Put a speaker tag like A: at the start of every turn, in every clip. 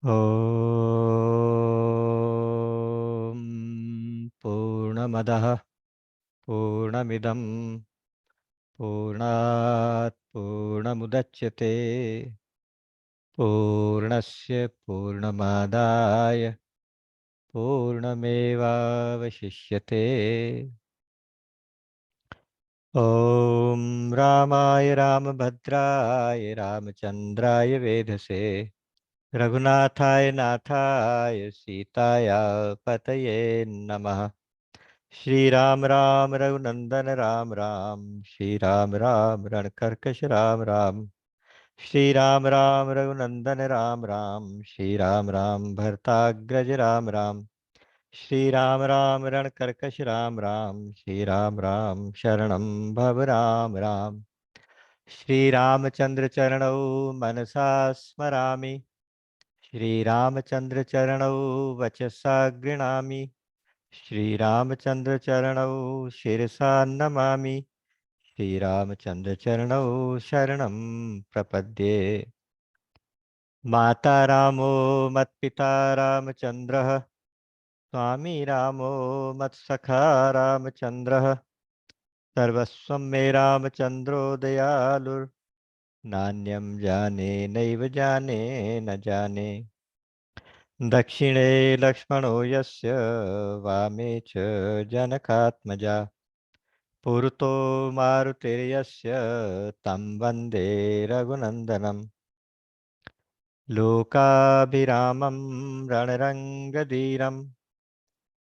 A: ॐ पूर्णमदः पूर्णमिदं पूर्णात् पूर्णमुदच्यते पूर्णस्य पूर्णमादाय पूर्णमेवावशिष्यते। ॐ रामाय रामभद्राय रामचन्द्राय वेधसे रघुनाथाय नाथाय सीताया पतये नमः। श्री राम राम रघुनंदन राम राम श्री राम राम रणकर्कश राम राम श्री राम राम रघुनंदन राम राम श्री राम राम भरताग्रज राम राम श्री राम राम रणकर्कश राम राम श्री राम राम शरणं भव राम राम। श्री रामचंद्र चरणौ मनसा स्मरामि श्रीरामचंद्र चरणौ वचसा गृणामि श्रीरामचंद्र चरणौ शिरसा नमामि श्रीरामचंद्र चरणौ शरणं प्रपद्ये। माता रामो मत्पिता रामचंद्रः स्वामी रामो मत्सखा रामचंद्रः सर्वस्वं मे रामचंद्रो दयालुर् नान्यं जाने नैव जाने न जाने। दक्षिणे लक्ष्मणो यस्य वामे च जनकात्मजा पुरतो मारुतिर्यस्य तं वन्दे रघुनन्दनं। लोकाभिरामं रणरङ्गधीरं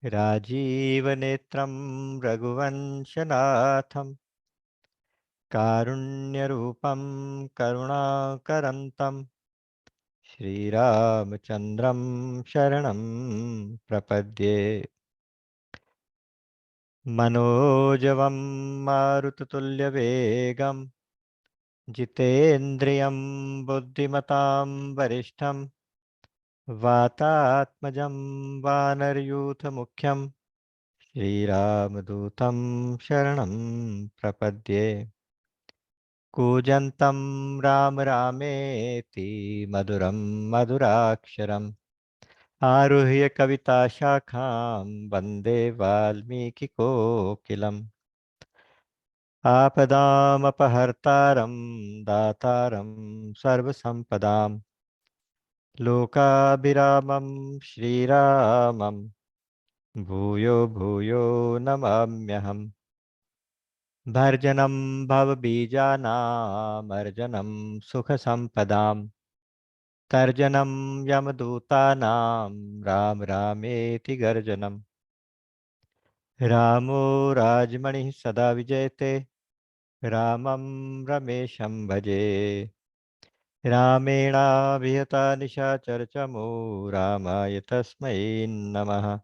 A: राजीवनेत्रं रघुवंशनाथं कारुण्यरूपं करुणाकरन्तं श्रीरामचन्द्रं शरणं प्रपद्ये। मनोजवं मारुततुल्यवेगं जितेन्द्रियं बुद्धिमतां वरिष्ठं वातात्मजं वानरयूथमुख्यं श्रीरामदूतं शरणं प्रपद्ये। कूजन्तं राम रामेति मधुरं मधुराक्षरम् आरुह्य कविताशाखां वन्दे वाल्मीकिकोकिलम्। आपदामपहर्तारं दातारं सर्वसम्पदां लोकाभिरामं श्रीरामं भूयो भूयो नमाम्यहम्। भर्जनं भवबीजानामर्जनं सुखसम्पदां तर्जनं यमदूतानां राम रामेति गर्जनम्। रामो राजमणिः सदा विजयते रामं रमेशं भजे। रामेणाभिहता निशाचरचमो रामाय तस्मै नमः।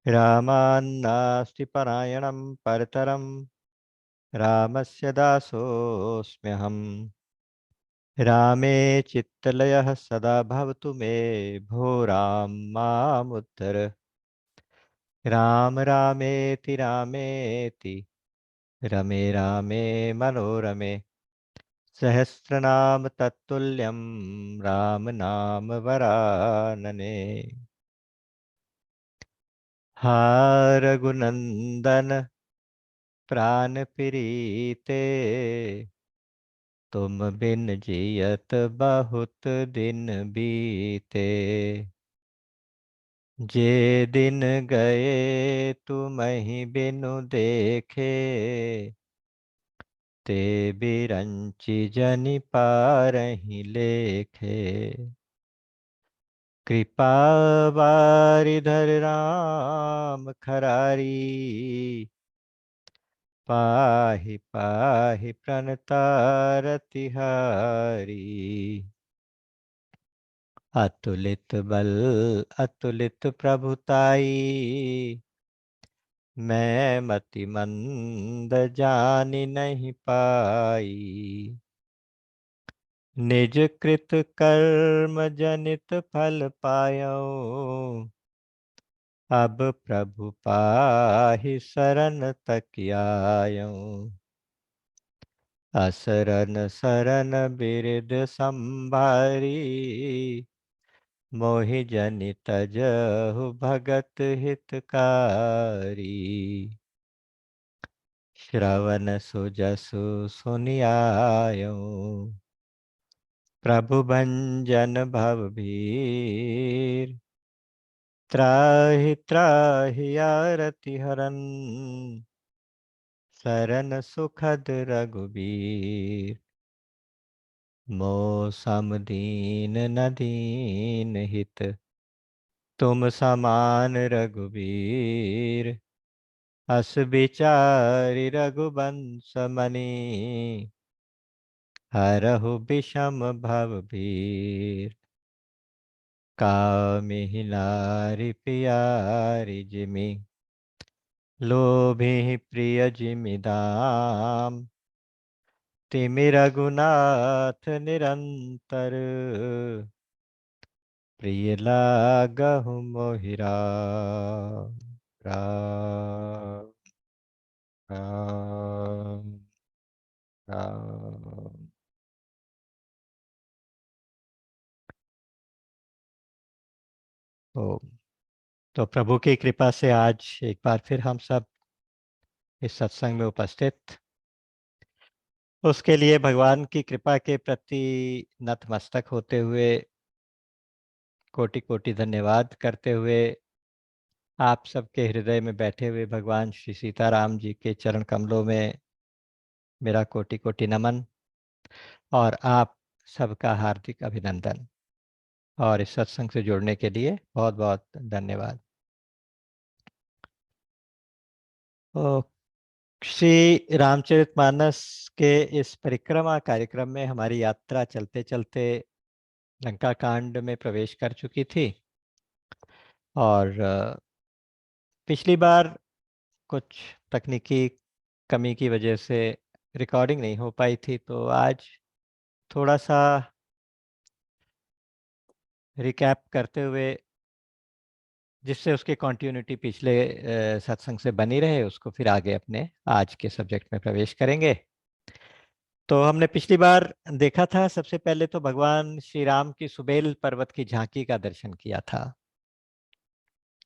A: रामान्नास्ति परायणं परतरं रामस्य दासोऽस्म्यहम्। रामे चित्तलयः सदा भवतु मे भो राम मामुद्धर। राम रामेति रामेति रमे रामे मनोरमे सहस्रनाम तत्तुल्यं राम नाम वरानने। हा रघुनंदन प्राण प्रीते तुम बिन जियत बहुत दिन बीते। जे दिन गए तुम ही बिनु देखे ते बिरंचि जनि पारहि लेखे। कृपा बारिधर राम खरारी पाहि पाहि प्रणतारति हारी। अतुलित बल अतुलित प्रभुताई मैं मति मंद जानि नहीं पाई। निज कृत कर्म जनित फल पायो अब प्रभु पाहि शरण तक आयो। असरन सरन बिरद संभारी मोहि जनि तजहु भगत हितकारी। श्रवण सुजसु सुनियायो, प्रभु भंजन भव भीर। त्राहि त्राहि आरति हरन, सरन सुखद रघुबीर। मो सम दीन न दीन हित, तुम समान रघुबीर। अस बिचारि रघुबंश मनि, हरहु विषम भव भीर। कामिहि नारि प्यारि जिमि, लोभिहि प्रिय जिमि दाम। तिमि रघुनाथ निरंतर, प्रिय लागहु मोहि राम। राम राम राम। ओम। तो प्रभु की कृपा से आज एक बार फिर हम सब इस सत्संग में उपस्थित, उसके लिए भगवान की कृपा के प्रति नतमस्तक होते हुए कोटि कोटि धन्यवाद करते हुए, आप सबके हृदय में बैठे हुए भगवान श्री सीताराम जी के चरण कमलों में मेरा कोटि कोटि नमन और आप सबका हार्दिक अभिनंदन, और इस सत्संग से जुड़ने के लिए बहुत बहुत धन्यवाद। ओ, श्री रामचरितमानस के इस परिक्रमा कार्यक्रम में हमारी यात्रा चलते चलते लंका कांड में प्रवेश कर चुकी थी, और पिछली बार कुछ तकनीकी कमी की वजह से रिकॉर्डिंग नहीं हो पाई थी, तो आज थोड़ा सा रिकैप करते हुए, जिससे उसकी कॉन्टिन्यूटी पिछले सत्संग से बनी रहे, उसको फिर आगे अपने आज के सब्जेक्ट में प्रवेश करेंगे। तो हमने पिछली बार देखा था, सबसे पहले तो भगवान श्री राम की सुबेल पर्वत की झांकी का दर्शन किया था।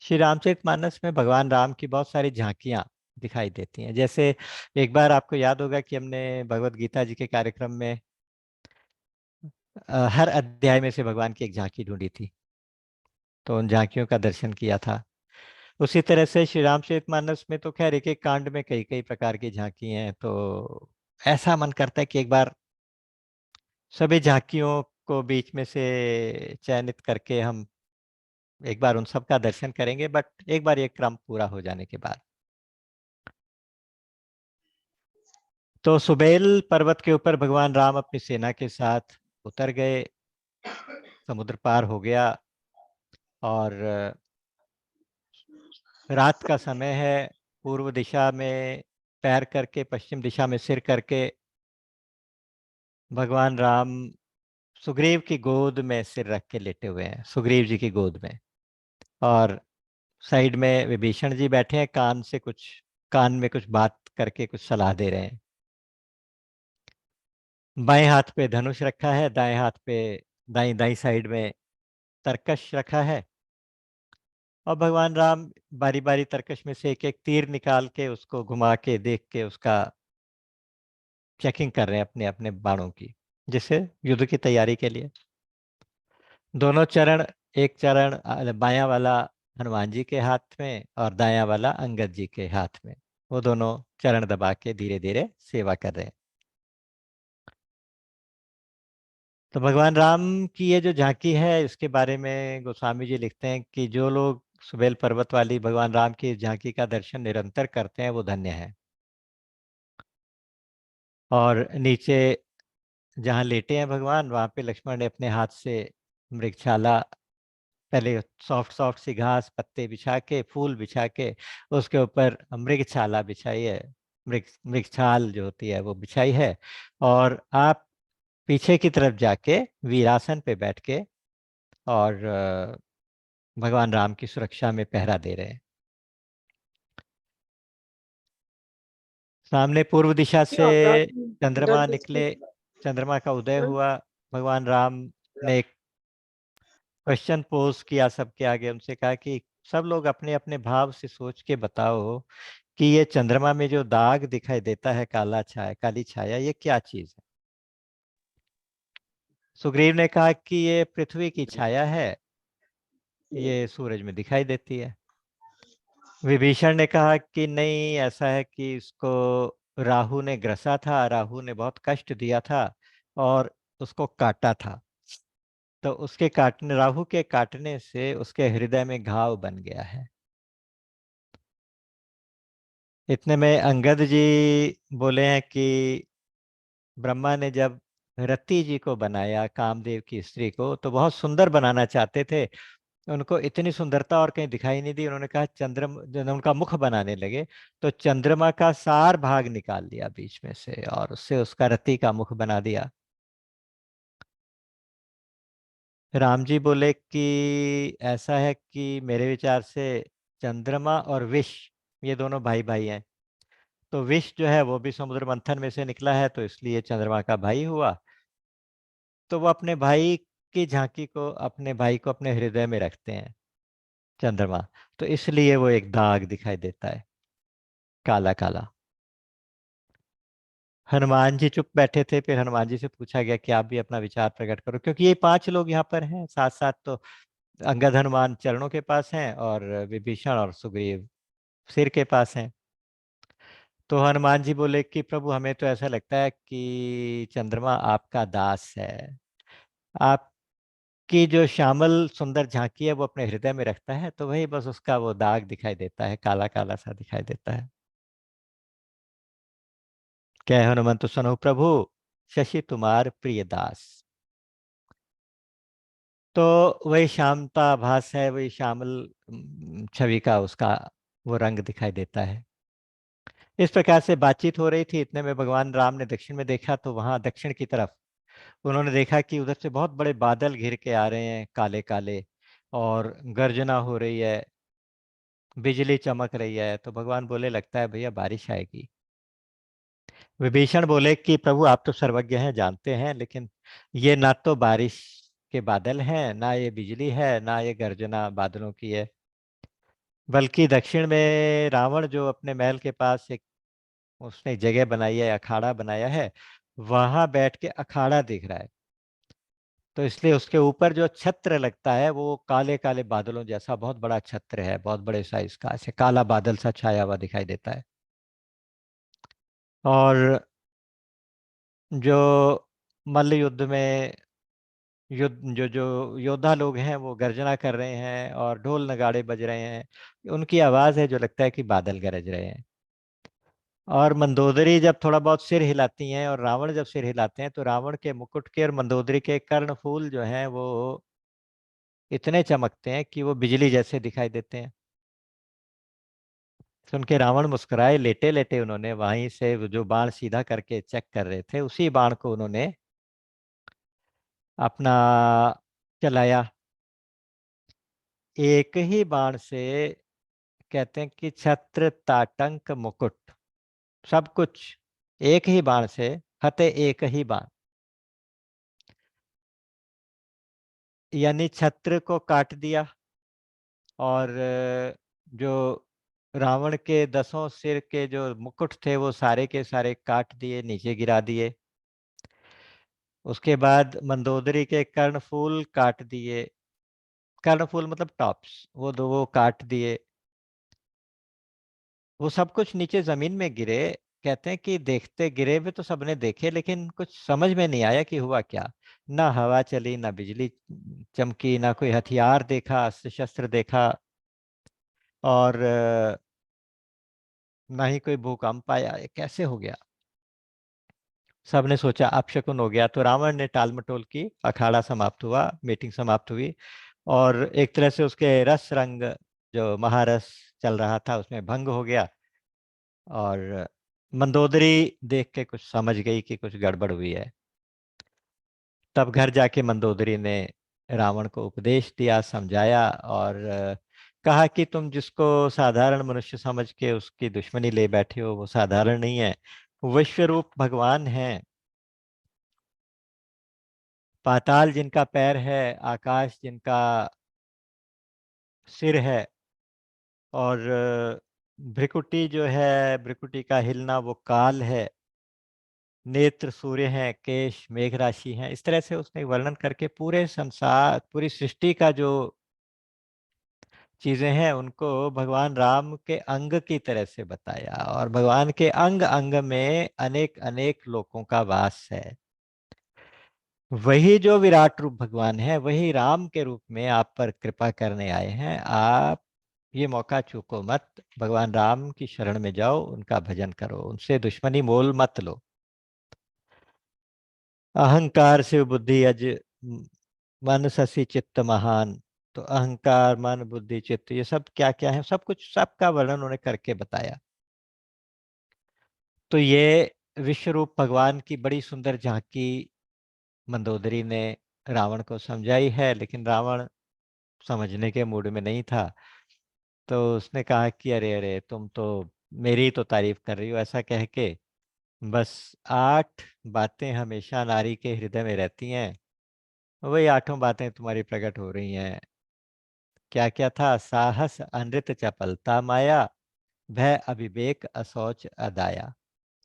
A: श्री रामचरितमानस में भगवान राम की बहुत सारी झांकियां दिखाई देती हैं। जैसे एक बार आपको याद होगा कि हमने भगवत गीता जी के कार्यक्रम में हर अध्याय में से भगवान की एक झांकी ढूंढी थी, तो उन झांकियों का दर्शन किया था। उसी तरह से श्री रामचरितमानस में तो खैर एक एक कांड में कई कई प्रकार की झांकी हैं, तो ऐसा मन करता है कि एक बार सभी झांकियों को बीच में से चयनित करके हम एक बार उन सब का दर्शन करेंगे, बट एक बार ये क्रम पूरा हो जाने के बाद। तो सुबेल पर्वत के ऊपर भगवान राम अपनी सेना के साथ उतर गए, समुद्र पार हो गया, और रात का समय है। पूर्व दिशा में पैर करके, पश्चिम दिशा में सिर करके भगवान राम सुग्रीव की गोद में सिर रख के लेटे हुए हैं, सुग्रीव जी की गोद में। और साइड में विभीषण जी बैठे हैं, कान में कुछ बात करके कुछ सलाह दे रहे हैं। बाएं हाथ पे धनुष रखा है, दाएं हाथ पे, दाई दाई साइड में तरकश रखा है, और भगवान राम बारी बारी तरकश में से एक एक तीर निकाल के उसको घुमा के देख के उसका चेकिंग कर रहे हैं अपने अपने बाणों की, जिससे युद्ध की तैयारी के लिए। दोनों चरण, एक चरण बायां वाला हनुमान जी के हाथ में और दायां वाला अंगद जी के हाथ में, वो दोनों चरण दबा के धीरे धीरे सेवा कर रहे हैं। तो भगवान राम की ये जो झांकी है, इसके बारे में गोस्वामी जी लिखते हैं कि जो लोग सुबेल पर्वत वाली भगवान राम की झांकी का दर्शन निरंतर करते हैं, वो धन्य है। और नीचे जहाँ लेटे हैं भगवान, वहां पे लक्ष्मण ने अपने हाथ से मृगशाला, पहले सॉफ्ट सॉफ्ट सी घास पत्ते बिछा के, फूल बिछा के, उसके ऊपर मृगशाला बिछाई है, मृगछाल जो होती है वो बिछाई है। और आप पीछे की तरफ जाके वीरासन पे बैठ के और भगवान राम की सुरक्षा में पहरा दे रहे हैं। सामने पूर्व दिशा से चंद्रमा निकले, चंद्रमा का उदय हुआ। भगवान राम ने एक क्वेश्चन पोज किया सबके आगे, उनसे कहा कि सब लोग अपने अपने भाव से सोच के बताओ कि ये चंद्रमा में जो दाग दिखाई देता है, काला छाया, काली छाया, ये क्या चीज है। सुग्रीव ने कहा कि ये पृथ्वी की छाया है, ये सूरज में दिखाई देती है। विभीषण ने कहा कि नहीं, ऐसा है कि इसको राहु ने ग्रसा था, राहु ने बहुत कष्ट दिया था और उसको काटा था, तो उसके काटने, राहु के काटने से उसके हृदय में घाव बन गया है। इतने में अंगद जी बोले हैं कि ब्रह्मा ने जब रति जी को बनाया, कामदेव की स्त्री को, तो बहुत सुंदर बनाना चाहते थे। उनको इतनी सुंदरता और कहीं दिखाई नहीं दी। उन्होंने कहा चंद्रमा, जब उनका मुख बनाने लगे तो चंद्रमा का सार भाग निकाल लिया बीच में से और उससे उसका रति का मुख बना दिया। राम जी बोले कि ऐसा है कि मेरे विचार से चंद्रमा और विष, ये दोनों भाई भाई हैं। तो विष जो है वो भी समुद्र मंथन में से निकला है, तो इसलिए चंद्रमा का भाई हुआ। तो वो अपने भाई की झांकी को, अपने भाई को अपने हृदय में रखते हैं, चंद्रमा। तो इसलिए वो एक दाग दिखाई देता है, काला काला। हनुमान जी चुप बैठे थे, फिर हनुमान जी से पूछा गया कि आप भी अपना विचार प्रकट करो, क्योंकि ये पांच लोग यहाँ पर हैं साथ साथ। तो अंगद हनुमान चरणों के पास हैं और विभीषण और सुग्रीव सिर के पास हैं। तो हनुमान जी बोले कि प्रभु, हमें तो ऐसा लगता है कि चंद्रमा आपका दास है। आपकी जो श्यामल सुंदर झांकी है वो अपने हृदय में रखता है, तो वही बस उसका वो दाग दिखाई देता है, काला काला सा दिखाई देता है। कह हनुमंत सुनो प्रभु, शशि तुम्हार प्रिय दास। तो वही श्यामता भास है, वही श्यामल छवि का उसका वो रंग दिखाई देता है। इस प्रकार से बातचीत हो रही थी। इतने में भगवान राम ने दक्षिण में देखा, तो वहां दक्षिण की तरफ उन्होंने देखा कि उधर से बहुत बड़े बादल घिर के आ रहे हैं, काले काले, और गर्जना हो रही है, बिजली चमक रही है। तो भगवान बोले लगता है भैया बारिश आएगी। विभीषण बोले कि प्रभु, आप तो सर्वज्ञ हैं, जानते हैं, लेकिन ये ना तो बारिश के बादल हैं, ना ये बिजली है, ना ये गर्जना बादलों की है, बल्कि दक्षिण में रावण जो अपने महल के पास एक उसने जगह बनाई है, अखाड़ा बनाया है, वहां बैठ के अखाड़ा दिख रहा है। तो इसलिए उसके ऊपर जो छत्र लगता है वो काले काले बादलों जैसा बहुत बड़ा छत्र है, बहुत बड़े साइज का, ऐसे काला बादल सा छाया हुआ दिखाई देता है। और जो मल्ल युद्ध में युद्ध जो जो योद्धा लोग हैं वो गर्जना कर रहे हैं और ढोल नगाड़े बज रहे हैं, उनकी आवाज है जो लगता है कि बादल गरज रहे हैं। और मंदोदरी जब थोड़ा बहुत सिर हिलाती हैं और रावण जब सिर हिलाते हैं, तो रावण के मुकुट के और मंदोदरी के कर्णफूल जो हैं वो इतने चमकते हैं कि वो बिजली जैसे दिखाई देते हैं। सुन के रावण मुस्कुराए, लेटे लेटे उन्होंने वहीं से वो जो बाण सीधा करके चेक कर रहे थे, उसी बाण को उन्होंने अपना चलाया। एक ही बाण से, कहते हैं कि छत्र ताटंक मुकुट, सब कुछ एक ही बाण से हते, एक ही बाण, यानी छत्र को काट दिया। और जो रावण के 10 सिर के जो मुकुट थे वो सारे के सारे काट दिए, नीचे गिरा दिए। उसके बाद मंदोदरी के कर्णफूल काट दिए, कर्णफूल मतलब टॉप्स, वो दो वो काट दिए। वो सब कुछ नीचे जमीन में गिरे। कहते हैं कि देखते गिरे हुए तो सबने देखे, लेकिन कुछ समझ में नहीं आया कि हुआ क्या। ना हवा चली, ना बिजली चमकी, ना कोई हथियार देखा, अस्त्र शस्त्र देखा, और ना ही कोई भूकंप आया। ये कैसे हो गया? सबने सोचा अपशकुन हो गया। तो रावण ने टाल मटोल की, अखाड़ा समाप्त हुआ, मीटिंग समाप्त हुई, और एक तरह से उसके रस रंग, जो महारस चल रहा था, उसमें भंग हो गया। और मंदोदरी देख के कुछ समझ गई कि कुछ गड़बड़ हुई है। तब घर जाके मंदोदरी ने रावण को उपदेश दिया, समझाया, और कहा कि तुम जिसको साधारण मनुष्य समझ के उसकी दुश्मनी ले बैठे हो, वो साधारण नहीं है, विश्व रूप भगवान है। पाताल जिनका पैर है, आकाश जिनका सिर है, और भ्रिकुटी जो है, भ्रिकुटी का हिलना वो काल है, नेत्र सूर्य हैं, केश मेघ राशि हैं। इस तरह से उसने वर्णन करके पूरे संसार, पूरी सृष्टि का जो चीजें हैं उनको भगवान राम के अंग की तरह से बताया, और भगवान के अंग अंग में अनेक अनेक लोकों का वास है। वही जो विराट रूप भगवान है, वही राम के रूप में आप पर कृपा करने आए हैं। आप ये मौका चूको मत, भगवान राम की शरण में जाओ, उनका भजन करो, उनसे दुश्मनी मोल मत लो। अहंकार शिव बुद्धि अज मन शशि चित्त महान। तो अहंकार, मन, बुद्धि, चित्त, ये सब क्या क्या है, सब कुछ, सबका वर्णन उन्होंने करके बताया। तो ये विश्व रूप भगवान की बड़ी सुंदर झांकी मंदोदरी ने रावण को समझाई है, लेकिन रावण समझने के मूड में नहीं था। तो उसने कहा कि अरे अरे, तुम तो मेरी तो तारीफ कर रही हो, ऐसा कह के बस 8 बातें हमेशा नारी के हृदय में रहती हैं, वही 8 बातें तुम्हारी प्रकट हो रही हैं। क्या क्या था? साहस अनृत चपलता माया, भय अविवेक असौच अदाया।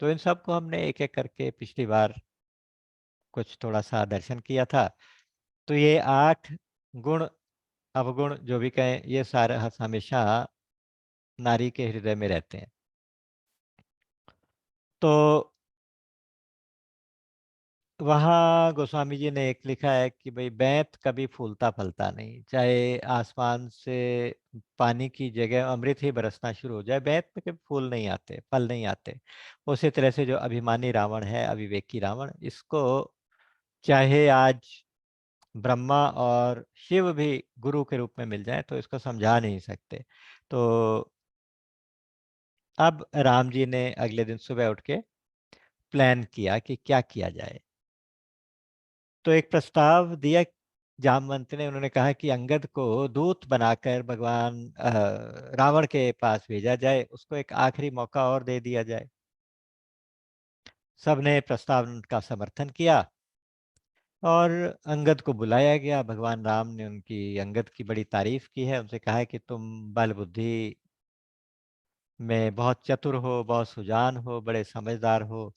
A: तो इन सब को हमने एक एक करके पिछली बार कुछ थोड़ा सा दर्शन किया था। तो ये 8 गुण, अवगुण जो भी कहें, ये सारे हमेशा नारी के हृदय में रहते हैं। तो वहाँ गोस्वामी जी ने एक लिखा है कि भाई बैंत कभी फूलता फलता नहीं, चाहे आसमान से पानी की जगह अमृत ही बरसना शुरू हो जाए, बैंत में कभी फूल नहीं आते, फल नहीं आते। उसी तरह से जो अभिमानी रावण है, अविवेकी रावण, इसको चाहे आज ब्रह्मा और शिव भी गुरु के रूप में मिल जाए तो इसको समझा नहीं सकते। तो अब राम जी ने अगले दिन सुबह उठ के प्लान किया कि क्या किया जाए। तो एक प्रस्ताव दिया जामवंत ने, उन्होंने कहा कि अंगद को दूत बनाकर भगवान रावण के पास भेजा जाए, उसको एक आखिरी मौका और दे दिया जाए। सबने प्रस्ताव का समर्थन किया और अंगद को बुलाया गया। भगवान राम ने उनकी, अंगद की बड़ी तारीफ की है, उनसे कहा है कि तुम बल बुद्धि में बहुत चतुर हो, बहुत सुजान हो, बड़े समझदार हो,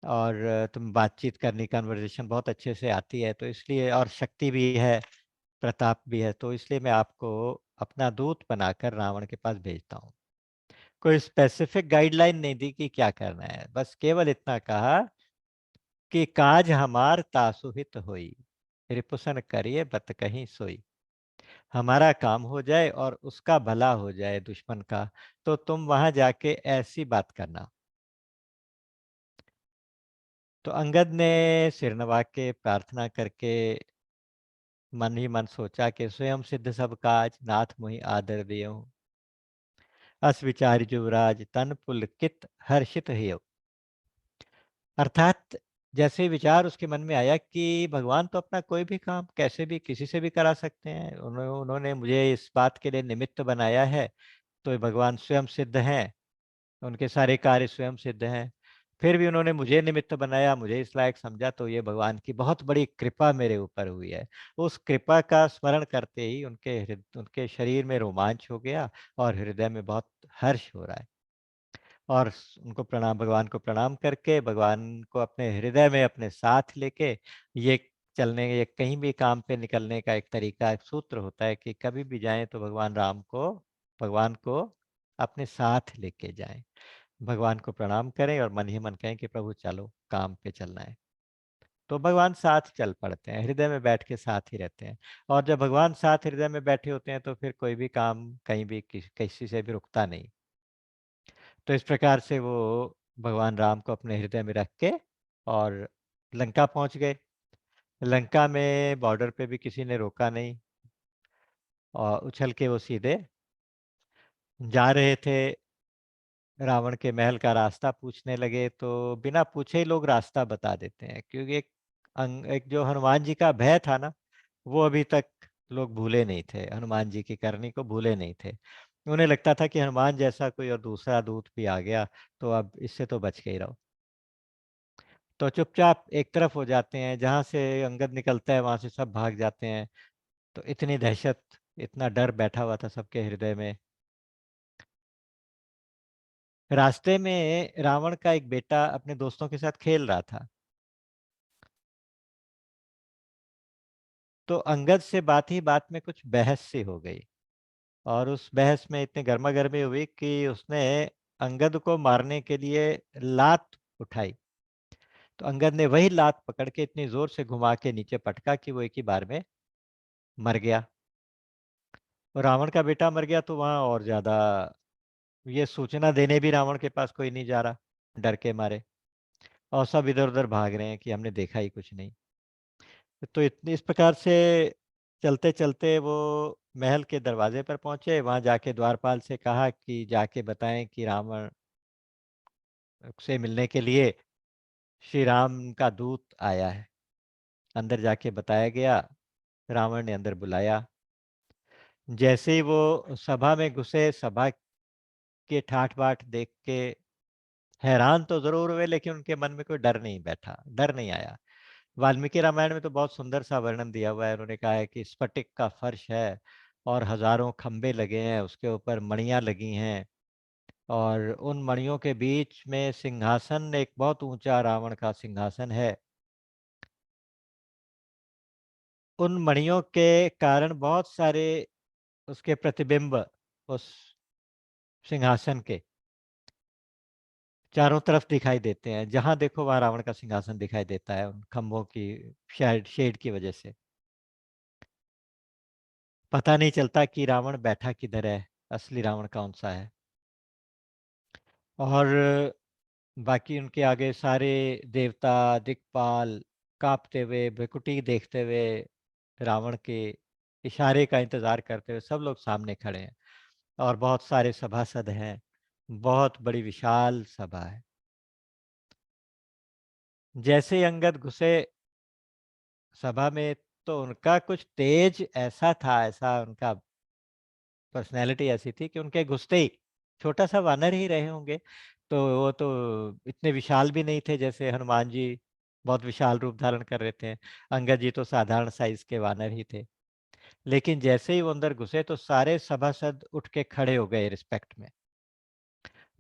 A: और तुम बातचीत करनी, कन्वर्सेशन बहुत अच्छे से आती है, तो इसलिए, और शक्ति भी है, प्रताप भी है, तो इसलिए मैं आपको अपना दूत बनाकर रावण के पास भेजता हूँ। कोई स्पेसिफिक गाइडलाइन नहीं दी कि क्या करना है, बस केवल इतना कहा कि काज हमार तासु हित होई, रिपुसन करिए बत कहीं सोई। हमारा काम हो जाए और उसका भला हो जाए, दुश्मन का, तो तुम वहां जाके ऐसी बात करना। तो अंगद ने सिर नवा के प्रार्थना करके मन ही मन सोचा कि स्वयं सिद्ध सब काज, नाथ मोहि आदर दियो, अस विचार युवराज तन पुलकित हर्षित हियो। अर्थात जैसे विचार उसके मन में आया कि भगवान तो अपना कोई भी काम कैसे भी किसी से भी करा सकते हैं, उन्होंने मुझे इस बात के लिए निमित्त बनाया है, तो ये भगवान स्वयं सिद्ध हैं, उनके सारे कार्य स्वयं सिद्ध हैं। फिर भी उन्होंने मुझे निमित्त बनाया, मुझे इस लायक समझा, तो ये भगवान की बहुत बड़ी कृपा मेरे ऊपर हुई है। उस कृपा का स्मरण करते ही उनके शरीर में रोमांच हो गया और हृदय में बहुत हर्ष हो रहा है। और उनको प्रणाम, भगवान को प्रणाम करके, भगवान को अपने हृदय में अपने साथ लेके, ये चलने, ये कहीं भी काम पे निकलने का एक तरीका, एक सूत्र होता है कि कभी भी जाएं तो भगवान को अपने साथ लेके जाएं। भगवान को प्रणाम करें और मन ही मन कहें कि प्रभु चलो, काम पे चलना है। तो भगवान साथ चल पड़ते हैं, हृदय में बैठ के साथ ही रहते हैं। और जब भगवान साथ हृदय में बैठे होते हैं तो फिर कोई भी काम कहीं भी किसी से भी रुकता नहीं। तो इस प्रकार से वो भगवान राम को अपने हृदय में रख के और लंका पहुंच गए। लंका में बॉर्डर पे भी किसी ने रोका नहीं, और उछल के वो सीधे जा रहे थे। रावण के महल का रास्ता पूछने लगे तो बिना पूछे ही लोग रास्ता बता देते हैं, क्योंकि एक जो हनुमान जी का भय था ना, वो अभी तक लोग भूले नहीं थे, हनुमान जी की करनी को भूले नहीं थे। उन्हें लगता था कि हनुमान जैसा कोई और दूसरा दूत भी आ गया तो अब इससे तो बच के ही रहो। तो चुपचाप एक तरफ हो जाते हैं, जहाँ से अंगद निकलता है वहाँ से सब भाग जाते हैं। तो इतनी दहशत, इतना डर बैठा हुआ था सबके हृदय में। रास्ते में रावण का एक बेटा अपने दोस्तों के साथ खेल रहा था। तो अंगद से बात ही बात में कुछ बहस सी हो गई, और उस बहस में इतनी गर्मागर्मी हुई कि उसने अंगद को मारने के लिए लात उठाई। तो अंगद ने वही लात पकड़ के इतनी जोर से घुमा के नीचे पटका कि वो एक ही बार में मर गया। और रावण का बेटा मर गया तो वहां और ज्यादा ये सूचना देने भी रावण के पास कोई नहीं जा रहा, डर के मारे। और सब इधर उधर भाग रहे हैं कि हमने देखा ही कुछ नहीं। तो इतनी इस प्रकार से चलते चलते वो महल के दरवाजे पर पहुंचे। वहां जाके द्वारपाल से कहा कि जाके बताएं कि रावण से मिलने के लिए श्री राम का दूत आया है। अंदर जाके बताया गया। रावण ने अंदर बुलाया। जैसे ही वो सभा में घुसे, सभा के ठाठ बाट देख के हैरान तो जरूर हुए, लेकिन उनके मन में कोई डर नहीं बैठा, डर नहीं आया। वाल्मीकि रामायण में तो बहुत सुंदर सा वर्णन दिया हुआ है। उन्होंने कहा है कि स्फटिक का फर्श है और हजारों खंबे लगे हैं, उसके ऊपर मणियां लगी हैं, और उन मणियों के बीच में सिंहासन, एक बहुत ऊंचा रावण का सिंहासन है। उन मणियों के कारण बहुत सारे उसके प्रतिबिंब उस सिंहासन के चारों तरफ दिखाई देते हैं। जहां देखो वहां रावण का सिंहासन दिखाई देता है, उन खंभों की शेड शेड की वजह से। पता नहीं चलता कि रावण बैठा किधर है, असली रावण कौन सा है। और बाकी उनके आगे सारे देवता, दिक्पाल कांपते हुए, भ्रिकुटी देखते हुए, रावण के इशारे का इंतजार करते हुए सब लोग सामने खड़े हैं। और बहुत सारे सभासद हैं। बहुत बड़ी विशाल सभा है। जैसे ही अंगद घुसे सभा में, तो उनका कुछ तेज ऐसा था, ऐसा उनका पर्सनैलिटी ऐसी थी कि उनके घुसते ही, छोटा सा वानर ही रहे होंगे, तो वो तो इतने विशाल भी नहीं थे जैसे हनुमान जी बहुत विशाल रूप धारण कर रहे थे। अंगद जी तो साधारण साइज के वानर ही थे। लेकिन जैसे ही वो अंदर घुसे तो सारे सभासद उठ के खड़े हो गए रिस्पेक्ट में।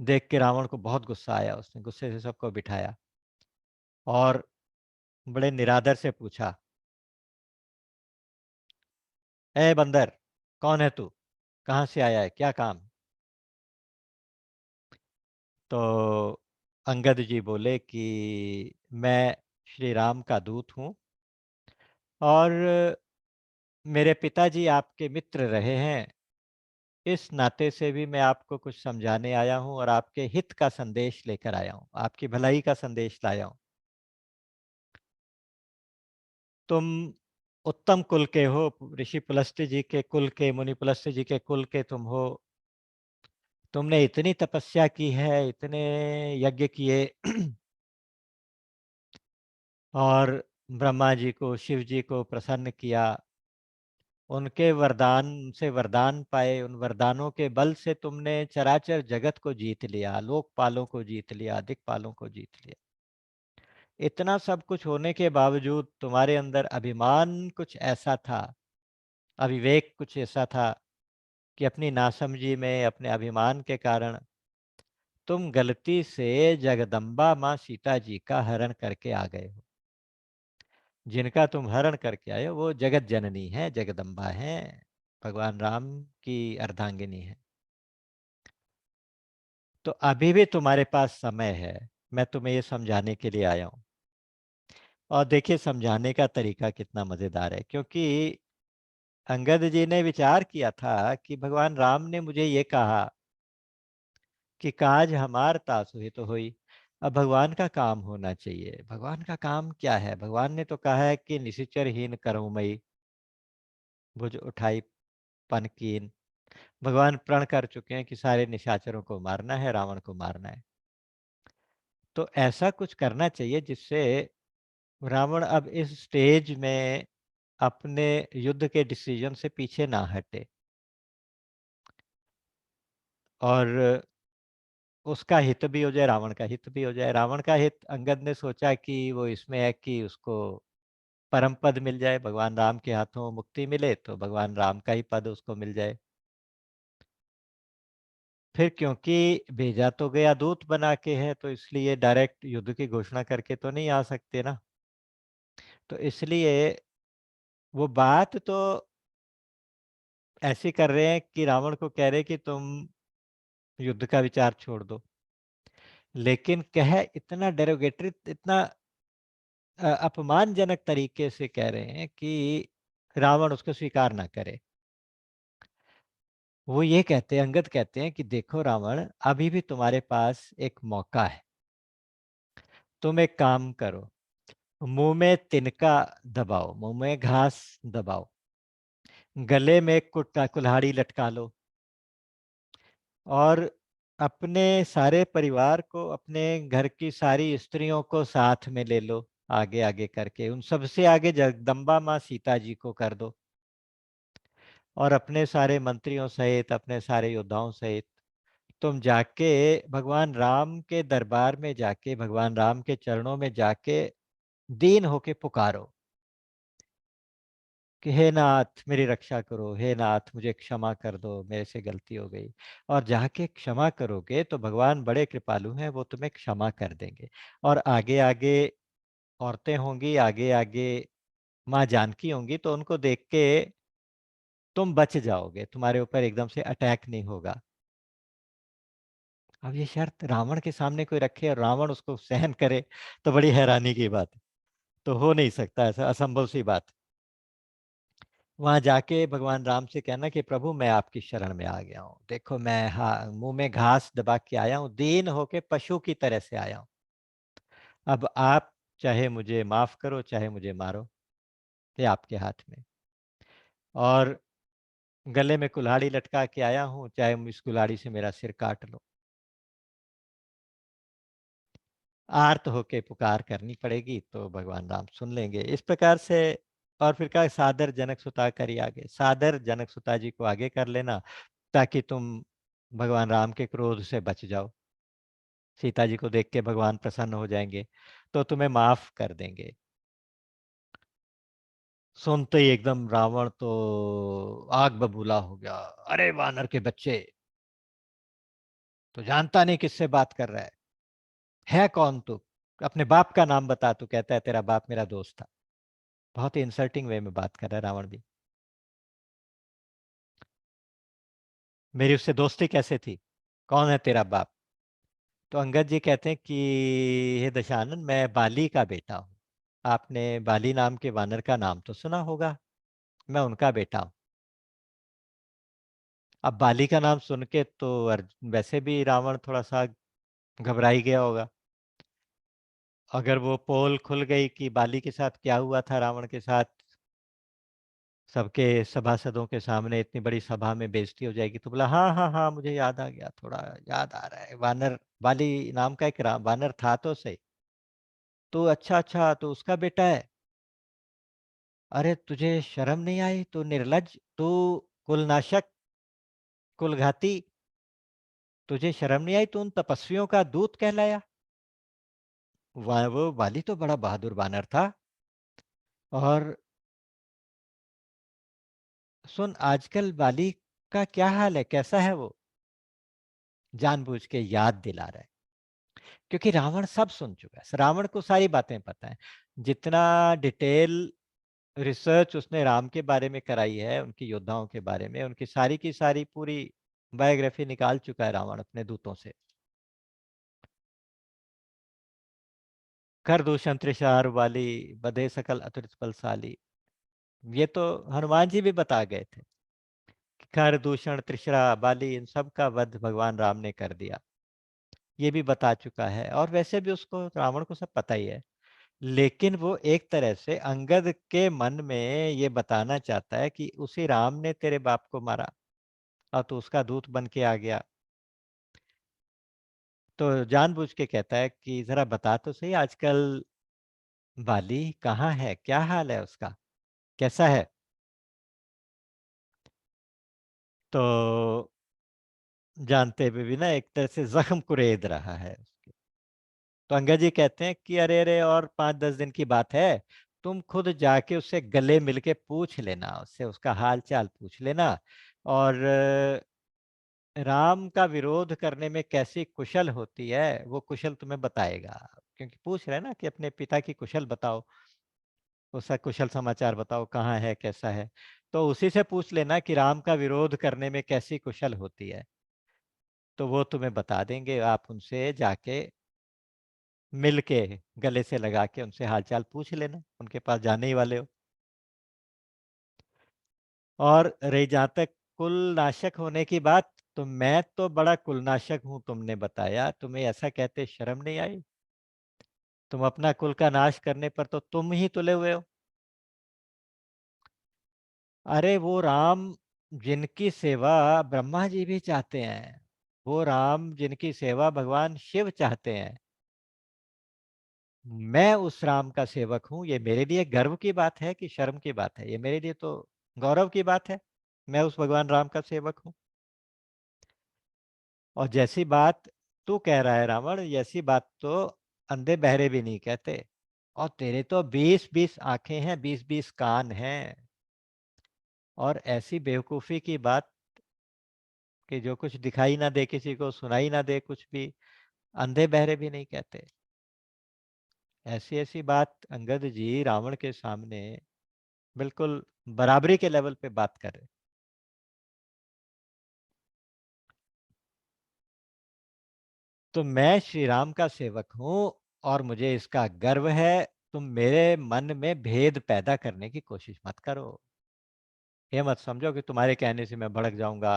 A: देख के रावण को बहुत गुस्सा आया, उसने गुस्से से सबको बिठाया और बड़े निरादर से पूछा, ए बंदर, कौन है तू, कहाँ से आया है, क्या काम। तो अंगद जी बोले कि मैं श्री राम का दूत हूँ, और मेरे पिताजी आपके मित्र रहे हैं, इस नाते से भी मैं आपको कुछ समझाने आया हूँ और आपके हित का संदेश लेकर आया हूँ, आपकी भलाई का संदेश लाया हूँ। तुम उत्तम कुल के हो, ऋषि पुलस्त्य जी के कुल के, मुनि पुलस्त्य जी के कुल के तुम हो। तुमने इतनी तपस्या की है, इतने यज्ञ किए और ब्रह्मा जी को, शिव जी को प्रसन्न किया। उनके वरदान से वरदान पाए, उन वरदानों के बल से तुमने चराचर जगत को जीत लिया, लोकपालों को जीत लिया, दिक्पालों को जीत लिया। इतना सब कुछ होने के बावजूद तुम्हारे अंदर अभिमान कुछ ऐसा था, अविवेक कुछ ऐसा था कि अपनी नासमझी में, अपने अभिमान के कारण तुम गलती से जगदम्बा माँ सीता जी का हरण करके आ गए हो। जिनका तुम हरण करके आए हो वो जगत जननी है, जगदम्बा है, भगवान राम की अर्धांगिनी है। तो अभी भी तुम्हारे पास समय है, मैं तुम्हें ये समझाने के लिए आया हूँ। और देखिए समझाने का तरीका कितना मजेदार है, क्योंकि अंगद जी ने विचार किया था कि भगवान राम ने मुझे ये कहा कि काज हमार तासु हित होई। अब भगवान का काम होना चाहिए। भगवान का काम क्या है? भगवान ने तो कहा है कि निशिचर हीन करूं मई, भुज उठाई पन कीन। भगवान प्रण कर चुके हैं कि सारे निशाचरों को मारना है, रावण को मारना है। तो ऐसा कुछ करना चाहिए जिससे रावण अब इस स्टेज में अपने युद्ध के डिसीजन से पीछे ना हटे। और उसका हित भी हो जाए, रावण का हित भी हो जाए। रावण का हित अंगद ने सोचा कि वो इसमें है कि उसको परम पद मिल जाए, भगवान राम के हाथों मुक्ति मिले तो भगवान राम का ही पद उसको मिल जाए। फिर क्योंकि भेजा तो गया दूत बना के है, तो इसलिए डायरेक्ट युद्ध की घोषणा करके तो नहीं आ सकते ना। तो इसलिए वो बात तो ऐसी कर रहे हैं कि रावण को कह रहे कि तुम युद्ध का विचार छोड़ दो, लेकिन कह इतना डेरोगेटरी, इतना अपमानजनक तरीके से कह रहे हैं कि रावण उसको स्वीकार ना करे। वो ये कहते हैं, अंगद कहते हैं कि देखो रावण, अभी भी तुम्हारे पास एक मौका है। तुम एक काम करो, मुंह में तिनका दबाओ, मुंह में घास दबाओ, गले में कुल्हाड़ी लटका लो, और अपने सारे परिवार को, अपने घर की सारी स्त्रियों को साथ में ले लो, आगे आगे करके उन सबसे आगे जगदम्बा माँ सीता जी को कर दो, और अपने सारे मंत्रियों सहित, अपने सारे योद्धाओं सहित तुम जाके भगवान राम के दरबार में जाके, भगवान राम के चरणों में जाके दीन होके पुकारो कि हे नाथ मेरी रक्षा करो, हे नाथ मुझे क्षमा कर दो, मेरे से गलती हो गई। और जाके क्षमा करोगे तो भगवान बड़े कृपालु हैं, वो तुम्हें क्षमा कर देंगे। और आगे आगे औरतें होंगी, आगे आगे माँ जानकी होंगी, तो उनको देख के तुम बच जाओगे, तुम्हारे ऊपर एकदम से अटैक नहीं होगा। अब ये शर्त रावण के सामने कोई रखे और रावण उसको सहन करे, तो बड़ी हैरानी की बात है। तो हो नहीं सकता, ऐसा असंभव सी बात। वहां जाके भगवान राम से कहना कि प्रभु मैं आपकी शरण में आ गया हूँ, देखो मैं मुंह में घास दबा के आया हूँ, दीन होके पशु की तरह से आया हूँ। अब आप चाहे मुझे माफ करो, चाहे मुझे मारो, ये आपके हाथ में। और गले में कुल्हाड़ी लटका के आया हूँ, चाहे इस कुल्हाड़ी से मेरा सिर काट लो। आर्त होके पुकार करनी पड़ेगी तो भगवान राम सुन लेंगे, इस प्रकार से। और फिर कहा सादर जनक सुता करी आगे, सादर जनक सुता जी को आगे कर लेना, ताकि तुम भगवान राम के क्रोध से बच जाओ। सीता जी को देख के भगवान प्रसन्न हो जाएंगे, तो तुम्हें माफ कर देंगे। सुनते ही एकदम रावण तो आग बबूला हो गया। अरे वानर के बच्चे, तो जानता नहीं किससे बात कर रहा है कौन तू? अपने बाप का नाम बता। तू कहता है तेरा बाप मेरा दोस्त था। बहुत ही इंसल्टिंग वे में बात कर रहा है रावण भी। मेरी उससे दोस्ती कैसे थी? कौन है तेरा बाप? तो अंगद जी कहते हैं कि हे दशानन, मैं बाली का बेटा हूँ। आपने बाली नाम के वानर का नाम तो सुना होगा, मैं उनका बेटा हूँ। अब बाली का नाम सुन के तो वैसे भी रावण थोड़ा सा घबरा ही गया होगा। अगर वो पोल खुल गई कि बाली के साथ क्या हुआ था, रावण के साथ, सबके सभासदों के सामने इतनी बड़ी सभा में बेइज्जती हो जाएगी, तो बोला हाँ हाँ हाँ मुझे याद आ गया, थोड़ा याद आ रहा है। वानर, बाली नाम का एक वानर था तो सही। तो अच्छा अच्छा, तो उसका बेटा है? अरे तुझे शर्म नहीं आई? तू निर्लज्ज, तू कुलनाशक, कुलघाती, तुझे शर्म नहीं आई? तू उन तपस्वियों का दूत कहलाया। वो वाली तो बड़ा बहादुर वानर था। और सुन, आजकल वाली का क्या हाल है, कैसा है वो? जानबूझ के याद दिला रहा है, क्योंकि रावण सब सुन चुका है, रावण को सारी बातें पता है। जितना डिटेल रिसर्च उसने राम के बारे में कराई है, उनकी योद्धाओं के बारे में, उनकी सारी की सारी पूरी बायोग्राफी निकाल चुका है रावण अपने दूतों से। कर दूषण त्रिशार वाली, बधे सकल अतुलित बलशाली, ये तो हनुमान जी भी बता गए थे। कर दूषण त्रिशरा बाली, इन सब का वध भगवान राम ने कर दिया, ये भी बता चुका है। और वैसे भी उसको, रावण को सब पता ही है। लेकिन वो एक तरह से अंगद के मन में ये बताना चाहता है कि उसी राम ने तेरे बाप को मारा और तू उसका दूत बन के आ गया। तो जानबूझ के कहता है कि जरा बता तो सही, आजकल बाली कहाँ है, क्या हाल है उसका, कैसा है? तो जानते हुए भी ना एक तरह से जख्म कुरेद रहा है उसके। तो अंगद जी कहते हैं कि अरे अरे और 5-10 दिन की बात है, तुम खुद जाके उससे गले मिलके पूछ लेना, उससे उसका हाल चाल पूछ लेना। और राम का विरोध करने में कैसी कुशल होती है वो कुशल तुम्हें बताएगा। क्योंकि पूछ रहे हैं ना कि अपने पिता की कुशल बताओ, उसका कुशल समाचार बताओ, कहाँ है कैसा है। तो उसी से पूछ लेना कि राम का विरोध करने में कैसी कुशल होती है, तो वो तुम्हें बता देंगे। आप उनसे जाके मिल के गले से लगा के उनसे हालचाल पूछ लेना, उनके पास जाने ही वाले हो। और रही जहां तक कुल नाशक होने की बात, तो मैं तो बड़ा कुलनाशक हूं, तुमने बताया, तुम्हें ऐसा कहते शर्म नहीं आई? तुम अपना कुल का नाश करने पर तो तुम ही तुले हुए हो। अरे वो राम जिनकी सेवा ब्रह्मा जी भी चाहते हैं, वो राम जिनकी सेवा भगवान शिव चाहते हैं, मैं उस राम का सेवक हूं। ये मेरे लिए गर्व की बात है कि शर्म की बात है? ये मेरे लिए तो गौरव की बात है, मैं उस भगवान राम का सेवक हूं। और जैसी बात तू कह रहा है रावण, ऐसी बात तो अंधे बहरे भी नहीं कहते। और तेरे तो 20-20 आंखें हैं, 20-20 कान हैं। और ऐसी बेवकूफी की बात कि जो कुछ दिखाई ना दे किसी को, सुनाई ना दे कुछ भी, अंधे बहरे भी नहीं कहते। ऐसी ऐसी बात अंगद जी रावण के सामने बिल्कुल बराबरी के लेवल पे बात कर रहे। तो मैं श्री राम का सेवक हूं और मुझे इसका गर्व है। तुम मेरे मन में भेद पैदा करने की कोशिश मत करो। ये मत समझो कि तुम्हारे कहने से मैं भड़क जाऊंगा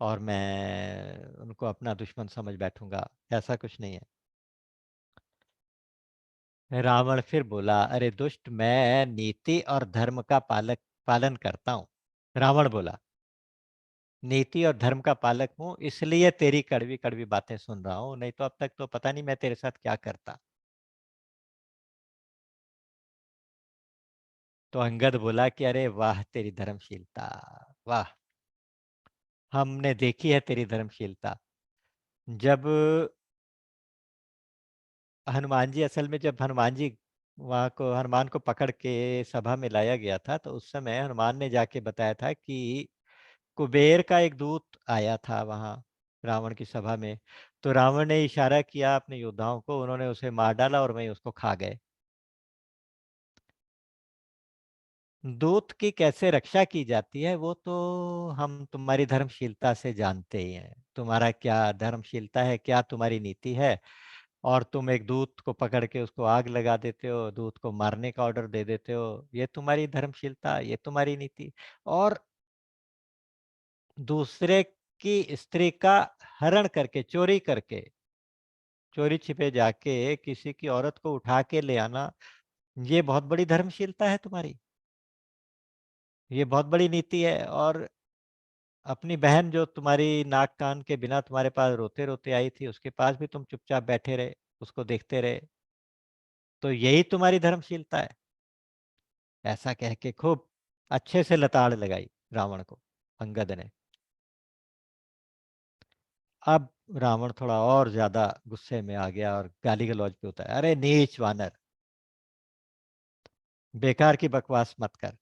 A: और मैं उनको अपना दुश्मन समझ बैठूंगा, ऐसा कुछ नहीं है। रावण फिर बोला, अरे दुष्ट, मैं नीति और धर्म का पालन करता हूँ। रावण बोला, नीति और धर्म का पालक हूं, इसलिए तेरी कड़वी कड़वी बातें सुन रहा हूं, नहीं तो अब तक तो पता नहीं मैं तेरे साथ क्या करता। तो अंगद बोला कि अरे वाह तेरी धर्मशीलता, वाह, हमने देखी है तेरी धर्मशीलता। जब हनुमान जी, असल में जब हनुमान जी वहां को, हनुमान को पकड़ के सभा में लाया गया था, तो उस समय हनुमान ने जाके बताया था कि कुबेर का एक दूत आया था वहां रावण की सभा में। तो रावण ने इशारा किया अपने योद्धाओं को, उन्होंने उसे मार डाला और वहीं उसको खा गए। दूत की कैसे रक्षा की जाती है वो तो हम तुम्हारी धर्मशीलता से जानते ही हैं। तुम्हारा क्या धर्मशीलता है, क्या तुम्हारी नीति है। और तुम एक दूत को पकड़ के उसको आग लगा देते हो, दूत को मारने का ऑर्डर दे देते हो, ये तुम्हारी धर्मशीलता, ये तुम्हारी नीति। और दूसरे की स्त्री का हरण करके, चोरी करके, चोरी छिपे जाके किसी की औरत को उठा के ले आना, ये बहुत बड़ी धर्मशीलता है तुम्हारी, ये बहुत बड़ी नीति है। और अपनी बहन जो तुम्हारी नाक कान के बिना तुम्हारे पास रोते रोते आई थी, उसके पास भी तुम चुपचाप बैठे रहे, उसको देखते रहे, तो यही तुम्हारी धर्मशीलता है। ऐसा कह के खूब अच्छे से लताड़ लगाई रावण को अंगद ने। अब रावण थोड़ा और ज्यादा गुस्से में आ गया और गाली गलौज पे उतारा, अरे नीच वानर, बेकार की बकवास मत कर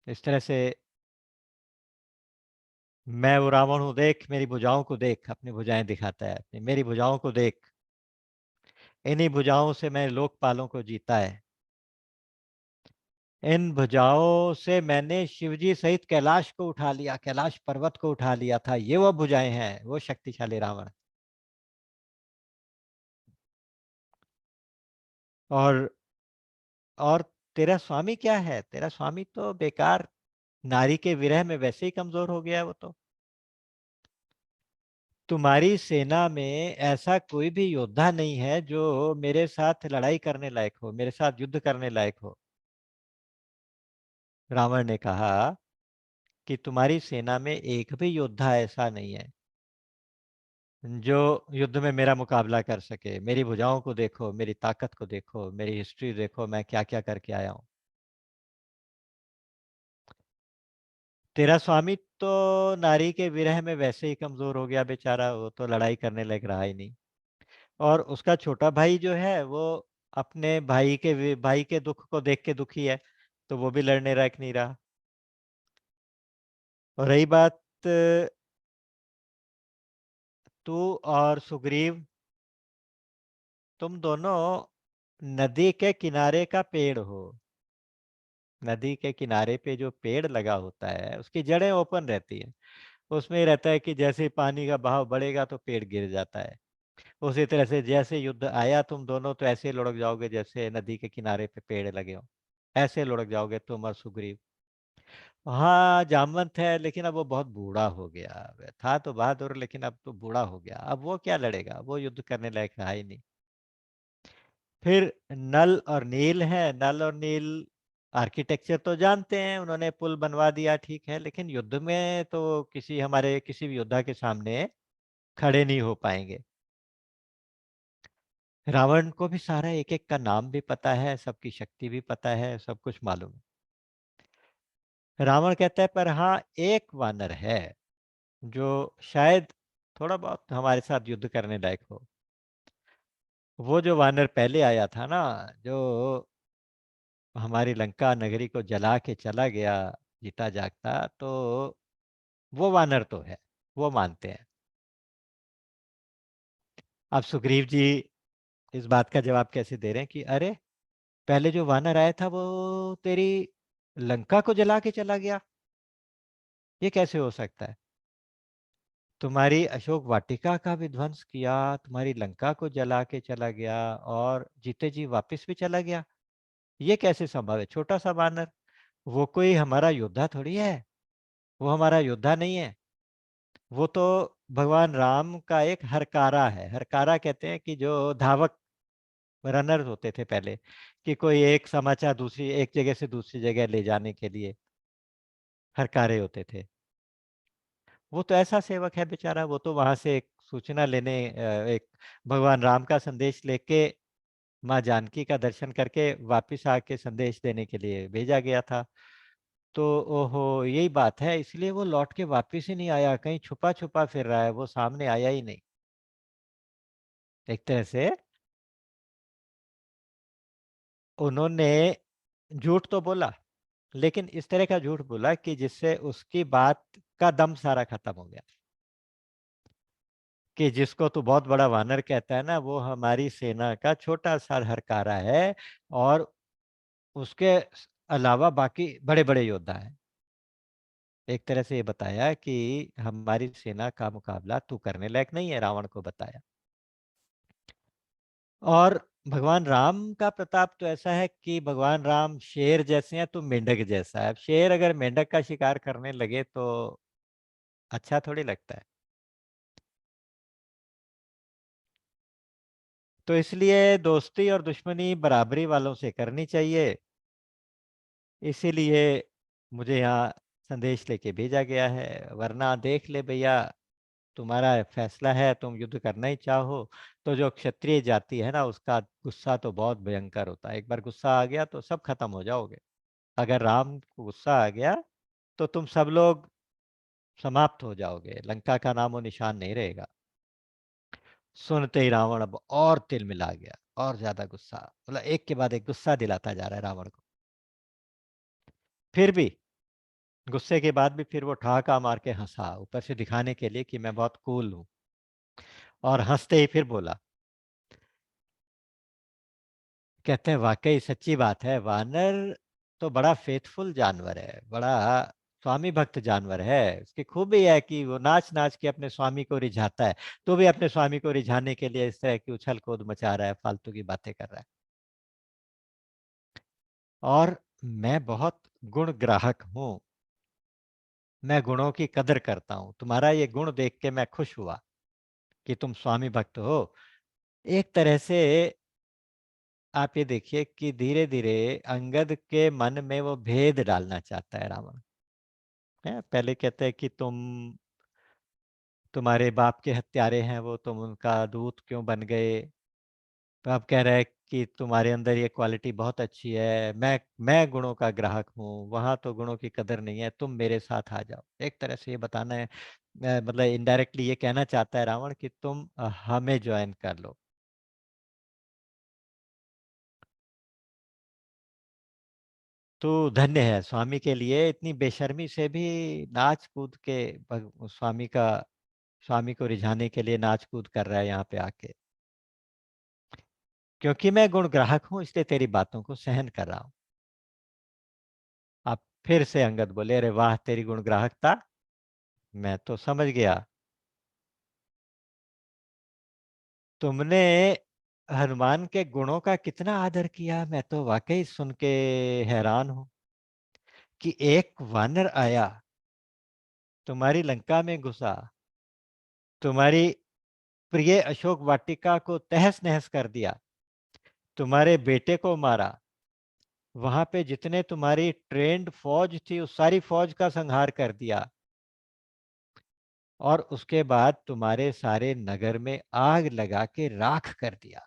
A: इस तरह से। मैं वो रावण हूं, देख मेरी भुजाओं को देख, अपनी भुजाएं दिखाता है, अपनी मेरी भुजाओं को देख, इन्हीं भुजाओं से मैं लोकपालों को जीता है। इन भुजाओं से मैंने शिवजी सहित कैलाश को उठा लिया, कैलाश पर्वत को उठा लिया था, ये वो भुजाएं हैं, वो शक्तिशाली रावण। और और तेरा स्वामी क्या है? तेरा स्वामी तो बेकार, नारी के विरह में वैसे ही कमजोर हो गया है वो तो। तुम्हारी सेना में ऐसा कोई भी योद्धा नहीं है जो मेरे साथ लड़ाई करने लायक हो, मेरे साथ युद्ध करने लायक हो। रावण ने कहा कि तुम्हारी सेना में एक भी योद्धा ऐसा नहीं है जो युद्ध में मेरा मुकाबला कर सके। मेरी भुजाओं को देखो, मेरी ताकत को देखो, मेरी हिस्ट्री देखो, मैं क्या क्या करके आया हूं। तेरा स्वामी तो नारी के विरह में वैसे ही कमजोर हो गया बेचारा, वो तो लड़ाई करने लग रहा ही नहीं। और उसका छोटा भाई जो है वो अपने भाई के दुख को देख के दुखी है, तो वो भी लड़ने लायक नहीं रहा। और रही बात तू और सुग्रीव, तुम दोनों नदी के किनारे का पेड़ हो। नदी के किनारे पे जो पेड़ लगा होता है उसकी जड़ें ओपन रहती है। उसमें ही रहता है कि जैसे ही पानी का बहाव बढ़ेगा तो पेड़ गिर जाता है। उसी तरह से जैसे युद्ध आया तुम दोनों तो ऐसे लुढ़क जाओगे जैसे नदी के किनारे पे पेड़ लगे हो। ऐसे लुढ़क जाओगे तुम और सुग्रीव। हाँ जामवंत है, लेकिन अब वो बहुत बूढ़ा हो गया। था तो बहादुर, लेकिन अब तो बूढ़ा हो गया, अब वो क्या लड़ेगा, वो युद्ध करने लायक रहा ही नहीं। फिर नल और नील है। नल और नील आर्किटेक्चर तो जानते हैं, उन्होंने पुल बनवा दिया ठीक है, लेकिन युद्ध में तो हमारे किसी भी योद्धा के सामने खड़े नहीं हो पाएंगे। रावण को भी सारा एक एक का नाम भी पता है, सबकी शक्ति भी पता है, सब कुछ मालूम है। रावण कहता है पर हाँ एक वानर है जो शायद थोड़ा बहुत हमारे साथ युद्ध करने लायक हो। वो जो वानर पहले आया था ना, जो हमारी लंका नगरी को जला के चला गया जीता जागता, तो वो वानर तो है, वो मानते हैं। अब सुग्रीव जी इस बात का जवाब कैसे दे रहे हैं कि अरे पहले जो वानर आया था वो तेरी लंका को जला के चला गया, ये कैसे हो सकता है। तुम्हारी अशोक वाटिका का भी ध्वंस किया, तुम्हारी लंका को जला के चला गया और जीते जी वापस भी चला गया, ये कैसे संभव है। छोटा सा वानर, वो कोई हमारा योद्धा थोड़ी है, वो हमारा योद्धा नहीं है। वो तो भगवान राम का एक हरकारा है। हरकारा कहते हैं कि जो धावक रनर होते थे पहले, कि कोई एक समाचार दूसरी एक जगह से दूसरी जगह ले जाने के लिए हरकारे होते थे। वो तो ऐसा सेवक है बेचारा, वो तो वहां से एक सूचना लेने एक भगवान राम का संदेश लेके माँ जानकी का दर्शन करके वापिस आके संदेश देने के लिए भेजा गया था। तो ओहो यही बात है, इसलिए वो लौट के वापिस ही नहीं आया, कहीं छुपा छुपा फिर रहा है, वो सामने आया ही नहीं। एक तरह से उन्होंने झूठ तो बोला, लेकिन इस तरह का झूठ बोला कि जिससे उसकी बात का दम सारा खत्म हो गया। कि जिसको तू बहुत बड़ा वानर कहता है ना, वो हमारी सेना का छोटा सा हरकारा है, और उसके अलावा बाकी बड़े बड़े योद्धा हैं। एक तरह से ये बताया कि हमारी सेना का मुकाबला तू करने लायक नहीं है, रावण को बताया। और भगवान राम का प्रताप तो ऐसा है कि भगवान राम शेर जैसे हैं, तो मेंढक जैसा है। अब शेर अगर मेंढक का शिकार करने लगे तो अच्छा थोड़ी लगता है। तो इसलिए दोस्ती और दुश्मनी बराबरी वालों से करनी चाहिए। इसीलिए मुझे यहाँ संदेश लेके भेजा गया है, वरना देख ले भैया, तुम्हारा फैसला है, तुम युद्ध करना ही चाहो तो जो क्षत्रिय जाति है ना उसका गुस्सा तो बहुत भयंकर होता है। एक बार गुस्सा आ गया तो सब खत्म हो जाओगे। अगर राम को गुस्सा आ गया तो तुम सब लोग समाप्त हो जाओगे, लंका का नामो निशान नहीं रहेगा। सुनते ही रावण अब और तिल मिला गया, और ज्यादा गुस्सा, मतलब एक के बाद एक गुस्सा दिलाता जा रहा है रावण को। फिर भी गुस्से के बाद भी फिर वो ठहाका मार के हंसा, ऊपर से दिखाने के लिए कि मैं बहुत कूल हूं। और हंसते ही फिर बोला, कहते हैं वाकई सच्ची बात है, वानर तो बड़ा फेथफुल जानवर है, बड़ा स्वामी भक्त जानवर है। उसकी खूबी है कि वो नाच नाच के अपने स्वामी को रिझाता है। तो भी अपने स्वामी को रिझाने के लिए इस तरह की उछल कूद मचा रहा है, फालतू की बातें कर रहा है। और मैं बहुत गुण ग्राहक हूँ, मैं गुणों की कदर करता हूँ। तुम्हारा ये गुण देख के मैं खुश हुआ कि तुम स्वामी भक्त हो। एक तरह से आप ये देखिए कि धीरे धीरे अंगद के मन में वो भेद डालना चाहता है रावण। है पहले कहते हैं कि तुम्हारे बाप के हत्यारे हैं वो, तुम उनका दूत क्यों बन गए। तो अब कह रहा है कि तुम्हारे अंदर ये क्वालिटी बहुत अच्छी है, मैं गुणों का ग्राहक हूँ, वहां तो गुणों की कदर नहीं है, तुम मेरे साथ आ जाओ। एक तरह से ये बताना है, मतलब इनडायरेक्टली ये कहना चाहता है रावण कि तुम हमें ज्वाइन कर लो। तो धन्य है स्वामी के लिए, इतनी बेशर्मी से भी नाच कूद के स्वामी को रिझाने के लिए नाच कूद कर रहा है यहाँ पे आके। क्योंकि मैं गुण ग्राहक हूं इसलिए तेरी बातों को सहन कर रहा हूं। आप फिर से अंगद बोले, अरे वाह तेरी गुण ग्राहकता, मैं तो समझ गया। तुमने हनुमान के गुणों का कितना आदर किया, मैं तो वाकई सुन के हैरान हूं कि एक वानर आया, तुम्हारी लंका में घुसा, तुम्हारी प्रिय अशोक वाटिका को तहस नहस कर दिया, तुम्हारे बेटे को मारा, वहां पे जितने तुम्हारी ट्रेंड फौज थी उस सारी फौज का संहार कर दिया, और उसके बाद तुम्हारे सारे नगर में आग लगा के राख कर दिया,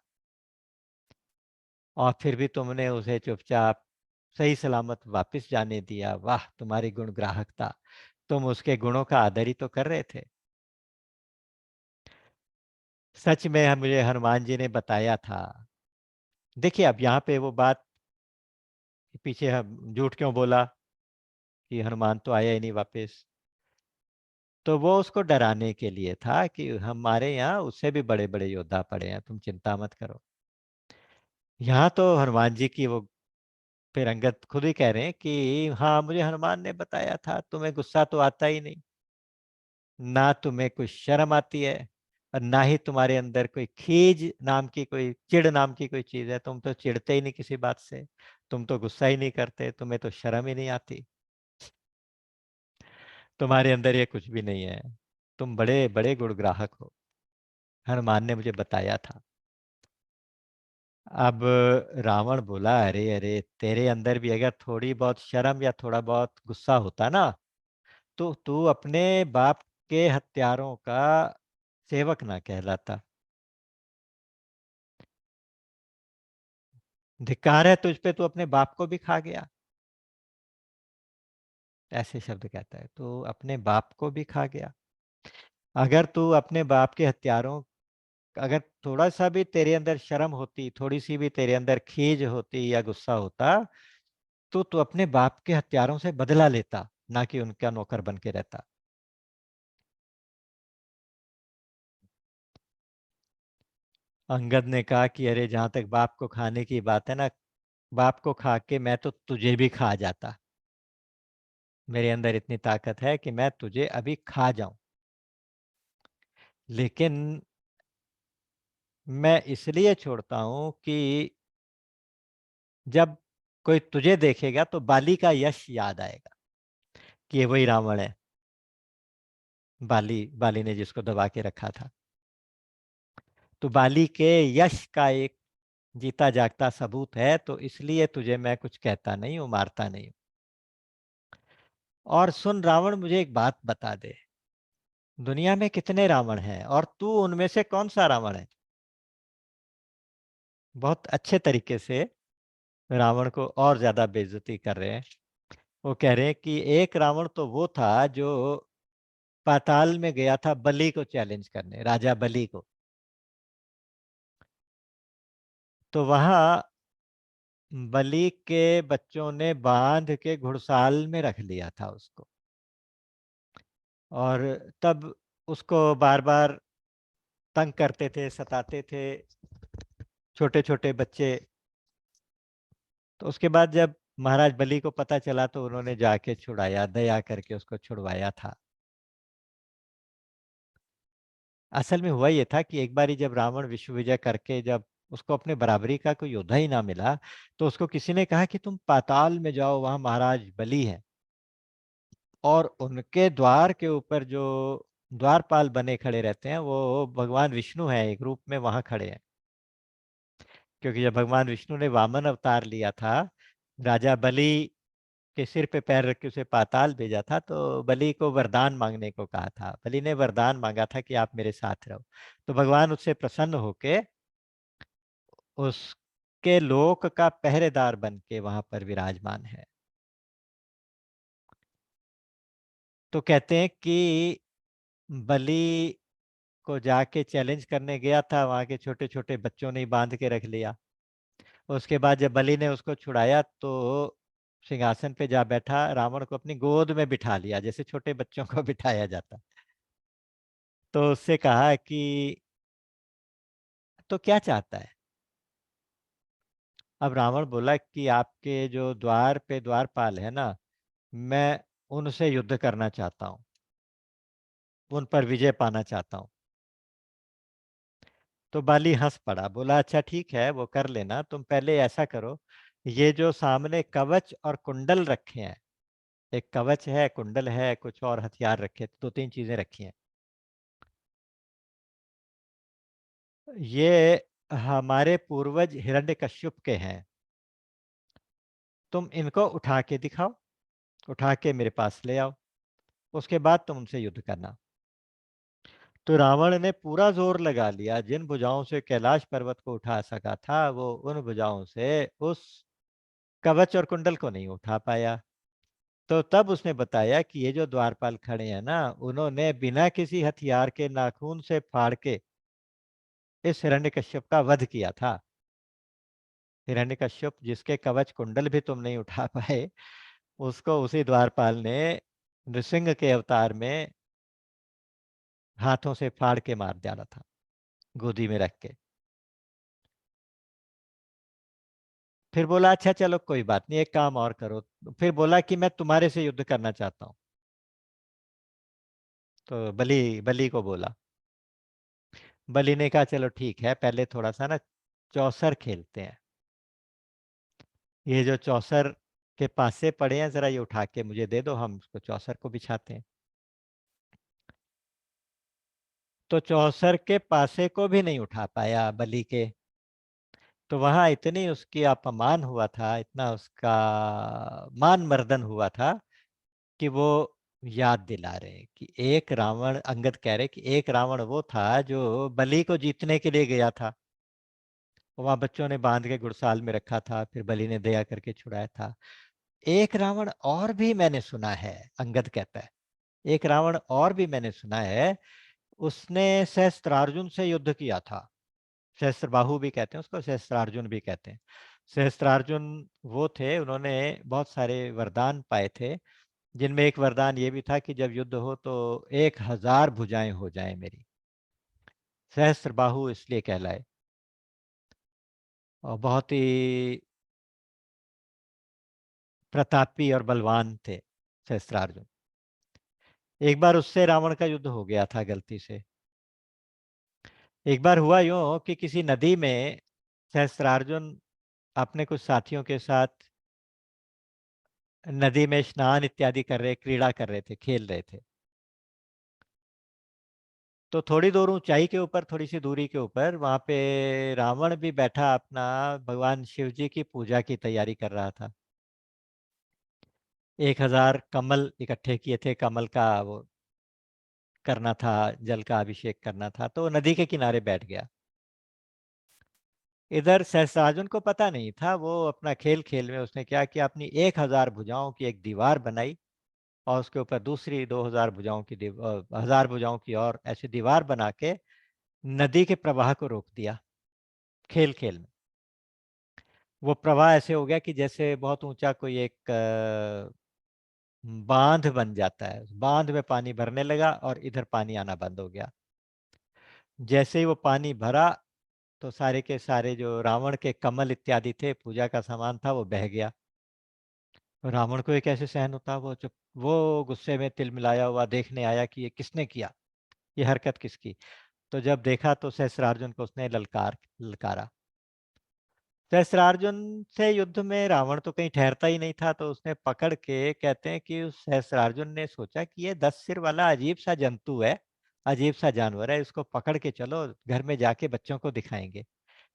A: और फिर भी तुमने उसे चुपचाप सही सलामत वापस जाने दिया। वाह तुम्हारी गुण ग्राहकता, तुम उसके गुणों का आदर ही तो कर रहे थे। सच में मुझे हनुमान जी ने बताया था। देखिए अब यहाँ पे वो बात, पीछे हम झूठ क्यों बोला कि हनुमान तो आया ही नहीं वापस, तो वो उसको डराने के लिए था कि हमारे यहाँ उससे भी बड़े बड़े योद्धा पड़े हैं, तुम चिंता मत करो। यहाँ तो हनुमान जी की वो, फिर अंगद खुद ही कह रहे हैं कि हाँ मुझे हनुमान ने बताया था, तुम्हें गुस्सा तो आता ही नहीं, ना तुम्हें कुछ शर्म आती है, और ना ही तुम्हारे अंदर कोई खीज नाम की, कोई चिढ़ नाम की कोई चीज है, तुम तो चिढ़ते ही नहीं किसी बात से, तुम तो गुस्सा ही नहीं करते, तुम्हें तो शर्म ही नहीं आती, तुम्हारे अंदर ये कुछ भी नहीं है, तुम बड़े बड़े गुण ग्राहक हो, हनुमान ने मुझे बताया था। अब रावण बोला, अरे अरे तेरे अंदर भी अगर थोड़ी बहुत शर्म या थोड़ा बहुत गुस्सा होता ना, तो तू अपने बाप के हत्यारों का सेवक ना कहलाता। धिक्कार है तुझ पे, तू अपने बाप को भी खा गया, ऐसे शब्द कहता है, तू अपने बाप को भी खा गया। अगर तू अपने बाप के हत्यारों, अगर थोड़ा सा भी तेरे अंदर शर्म होती, थोड़ी सी भी तेरे अंदर खीज होती या गुस्सा होता, तो तू अपने बाप के हत्यारों से बदला लेता, ना कि उनका नौकर बन के रहता। अंगद ने कहा कि अरे जहां तक बाप को खाने की बात है ना, बाप को खा के मैं तो तुझे भी खा जाता, मेरे अंदर इतनी ताकत है कि मैं तुझे अभी खा जाऊं। लेकिन मैं इसलिए छोड़ता हूं कि जब कोई तुझे देखेगा तो बाली का यश याद आएगा कि ये वही रावण है, बाली बाली ने जिसको दबा के रखा था। तो बाली के यश का एक जीता जागता सबूत है, तो इसलिए तुझे मैं कुछ कहता नहीं हूं, मारता नहीं हूं। और सुन रावण, मुझे एक बात बता दे, दुनिया में कितने रावण हैं और तू उनमें से कौन सा रावण है? बहुत अच्छे तरीके से रावण को और ज्यादा बेइज्जती कर रहे हैं। वो कह रहे हैं कि एक रावण तो वो था जो पाताल में गया था बलि को चैलेंज करने, राजा बलि को। तो वहां बलि के बच्चों ने बांध के घुड़साल में रख लिया था उसको, और तब उसको बार बार तंग करते थे, सताते थे छोटे छोटे बच्चे। तो उसके बाद जब महाराज बलि को पता चला तो उन्होंने जाके छुड़ाया, दया करके उसको छुड़वाया था। असल में हुआ ये था कि एक बारी जब रावण विश्व विजय करके, जब उसको अपने बराबरी का कोई योद्धा ही ना मिला, तो उसको किसी ने कहा कि तुम पाताल में जाओ, वहां महाराज बलि हैं, और उनके द्वार के ऊपर जो द्वारपाल बने खड़े रहते हैं वो भगवान विष्णु है, एक रूप में वहां खड़े हैं। क्योंकि जब भगवान विष्णु ने वामन अवतार लिया था, राजा बलि के सिर पे पैर रख के उसे पाताल भेजा था, तो बलि को वरदान मांगने को कहा था, बलि ने वरदान मांगा था कि आप मेरे साथ रहो। तो भगवान उससे प्रसन्न होके के लोक का पहरेदार बन के वहां पर विराजमान है। तो कहते हैं कि बलि को जाके चैलेंज करने गया था, वहां के छोटे छोटे बच्चों ने ही बांध के रख लिया। उसके बाद जब बलि ने उसको छुड़ाया तो सिंहासन पे जा बैठा, रावण को अपनी गोद में बिठा लिया जैसे छोटे बच्चों को बिठाया जाता। तो उससे कहा कि तो क्या चाहता है। अब रावण बोला कि आपके जो द्वार पे द्वारपाल है ना, मैं उनसे युद्ध करना चाहता हूँ, उन पर विजय पाना चाहता हूँ। तो बाली हंस पड़ा, बोला अच्छा ठीक है वो कर लेना, तुम पहले ऐसा करो, ये जो सामने कवच और कुंडल रखे हैं, एक कवच है, कुंडल है, कुछ और हथियार रखे, दो तीन चीजें रखी हैं, ये हमारे पूर्वज हिरण्यकश्यप के हैं, तुम इनको उठा के दिखाओ, उठा के मेरे पास ले आओ, उसके बाद तुम उनसे युद्ध करना। तो रावण ने पूरा जोर लगा लिया, जिन भुजाओं से कैलाश पर्वत को उठा सका था वो उन भुजाओं से उस कवच और कुंडल को नहीं उठा पाया। तो तब उसने बताया कि ये जो द्वारपाल खड़े हैं ना, उन्होंने बिना किसी हथियार के नाखून से फाड़ के इस हिरण्यकश्यप का वध किया था। हिरण्यकश्यप जिसके कवच कुंडल भी तुम नहीं उठा पाए, उसको उसी द्वारपाल ने नृसिंह के अवतार में हाथों से फाड़ के मार डाला था, गोदी में रख के। फिर बोला अच्छा चलो कोई बात नहीं, एक काम और करो। फिर बोला कि मैं तुम्हारे से युद्ध करना चाहता हूँ। तो बलि बलि को बोला, बलि ने कहा चलो ठीक है, पहले थोड़ा सा ना चौसर खेलते हैं, ये जो चौसर के पासे पड़े हैं जरा ये उठा के मुझे दे दो, हम उसको चौसर को बिछाते हैं। तो चौसर के पासे को भी नहीं उठा पाया बलि के। तो वहां इतनी उसकी अपमान हुआ था, इतना उसका मान मर्दन हुआ था कि वो याद दिला रहे कि एक रावण, अंगद कह रहे कि एक रावण वो था जो बलि को जीतने के लिए गया था, वहां बच्चों ने बांध के घुड़साल में रखा था, फिर बलि ने दया करके छुड़ाया था। एक रावण और भी मैंने सुना है, अंगद कहता है, एक रावण और भी मैंने सुना है, उसने सहस्त्रार्जुन से युद्ध किया था। सहस्त्रबाहु भी कहते हैं उसको, सहस्त्रार्जुन भी कहते हैं। सहस्त्रार्जुन वो थे, उन्होंने बहुत सारे वरदान पाए थे, जिनमें एक वरदान ये भी था कि जब युद्ध हो तो 1000 भुजाएं हो जाएं मेरी। सहस्त्रबाहु इसलिए कहलाए, और बहुत ही प्रतापी और बलवान थे सहस्त्रार्जुन। एक बार उससे रावण का युद्ध हो गया था गलती से। एक बार हुआ यूं कि किसी नदी में सहस्त्रार्जुन अपने कुछ साथियों के साथ नदी में स्नान इत्यादि कर रहे, क्रीड़ा कर रहे थे, खेल रहे थे। तो थोड़ी दूर ऊंचाई के ऊपर, थोड़ी सी दूरी के ऊपर, वहां पे रावण भी बैठा अपना भगवान शिव जी की पूजा की तैयारी कर रहा था। 1000 कमल इकट्ठे किए थे, कमल का वो करना था, जल का अभिषेक करना था, तो वो नदी के किनारे बैठ गया। इधर सहस्त्रार्जुन को पता नहीं था, वो अपना खेल खेल में उसने क्या किया, अपनी 1000 भुजाओं की एक दीवार बनाई, और उसके ऊपर दूसरी 2000 भुजाओं की 1000 भुजाओं की और ऐसी दीवार बना के नदी के प्रवाह को रोक दिया, खेल खेल में। वो प्रवाह ऐसे हो गया कि जैसे बहुत ऊंचा कोई एक बांध बन जाता है, उस बांध में पानी भरने लगा और इधर पानी आना बंद हो गया। जैसे ही वो पानी भरा तो सारे के सारे जो रावण के कमल इत्यादि थे, पूजा का सामान था, वो बह गया। रावण को ये कैसे सहन होता, वो चुप, वो गुस्से में तिलमिलाया हुआ देखने आया कि ये किसने किया, ये हरकत किसकी। तो जब देखा तो सहस्त्रार्जुन को उसने ललकारा। सहस्त्रार्जुन से युद्ध में रावण तो कहीं ठहरता ही नहीं था, तो उसने पकड़ के, कहते हैं कि उस सहस्त्रार्जुन ने सोचा कि ये 10 सिर वाला अजीब सा जंतु है, अजीब सा जानवर है, इसको पकड़ के चलो घर में जाके बच्चों को दिखाएंगे।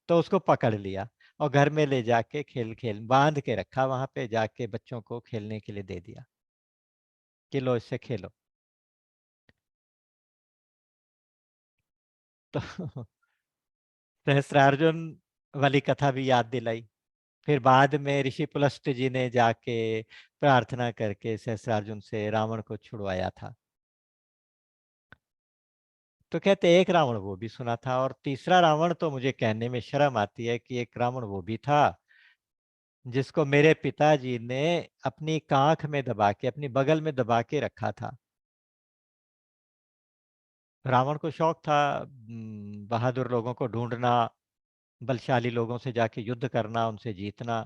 A: तो उसको पकड़ लिया और घर में ले जाके खेल खेल बांध के रखा, वहां पे जाके बच्चों को खेलने के लिए दे दिया कि लो इससे खेलो। तो सहस्त्रार्जुन वाली कथा भी याद दिलाई। फिर बाद में ऋषि पुलस्त जी ने जाके प्रार्थना करके सहस्त्रार्जुन से रावण को छुड़वाया था। तो कहते एक रावण वो भी सुना था, और तीसरा रावण तो मुझे कहने में शर्म आती है कि एक रावण वो भी था जिसको मेरे पिताजी ने अपनी कांख में दबा के, अपनी बगल में दबा के रखा था। रावण को शौक था बहादुर लोगों को ढूंढना, बलशाली लोगों से जाके युद्ध करना, उनसे जीतना।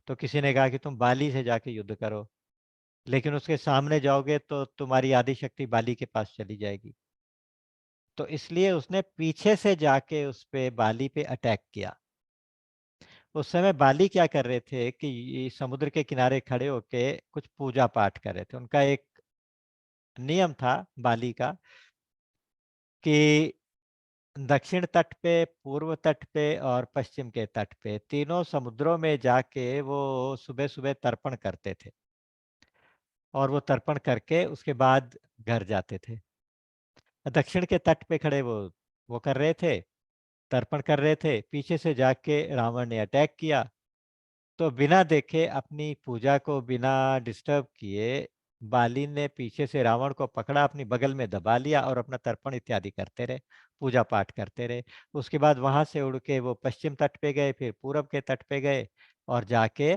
A: तो किसी ने कहा कि तुम बाली से जाके युद्ध करो, लेकिन उसके सामने जाओगे तो तुम्हारी आदि शक्ति बाली के पास चली जाएगी। तो इसलिए उसने पीछे से जाके उस पे, बाली पे अटैक किया। उस समय बाली क्या कर रहे थे कि ये समुद्र के किनारे खड़े होके कुछ पूजा पाठ कर रहे थे। उनका एक नियम था बाली का कि दक्षिण तट पे, पूर्व तट पे और पश्चिम के तट पे, तीनों समुद्रों में जाके वो सुबह सुबह तर्पण करते थे, और वो तर्पण करके उसके बाद घर जाते थे। दक्षिण के तट पे खड़े वो कर रहे थे, तर्पण कर रहे थे। पीछे से जाके रावण ने अटैक किया, तो बिना देखे, अपनी पूजा को बिना डिस्टर्ब किए, बाली ने पीछे से रावण को पकड़ा, अपनी बगल में दबा लिया और अपना तर्पण इत्यादि करते रहे, पूजा पाठ करते रहे। उसके बाद वहां से उड़ के वो पश्चिम तट पे गए, फिर पूरब के तट पे गए, और जाके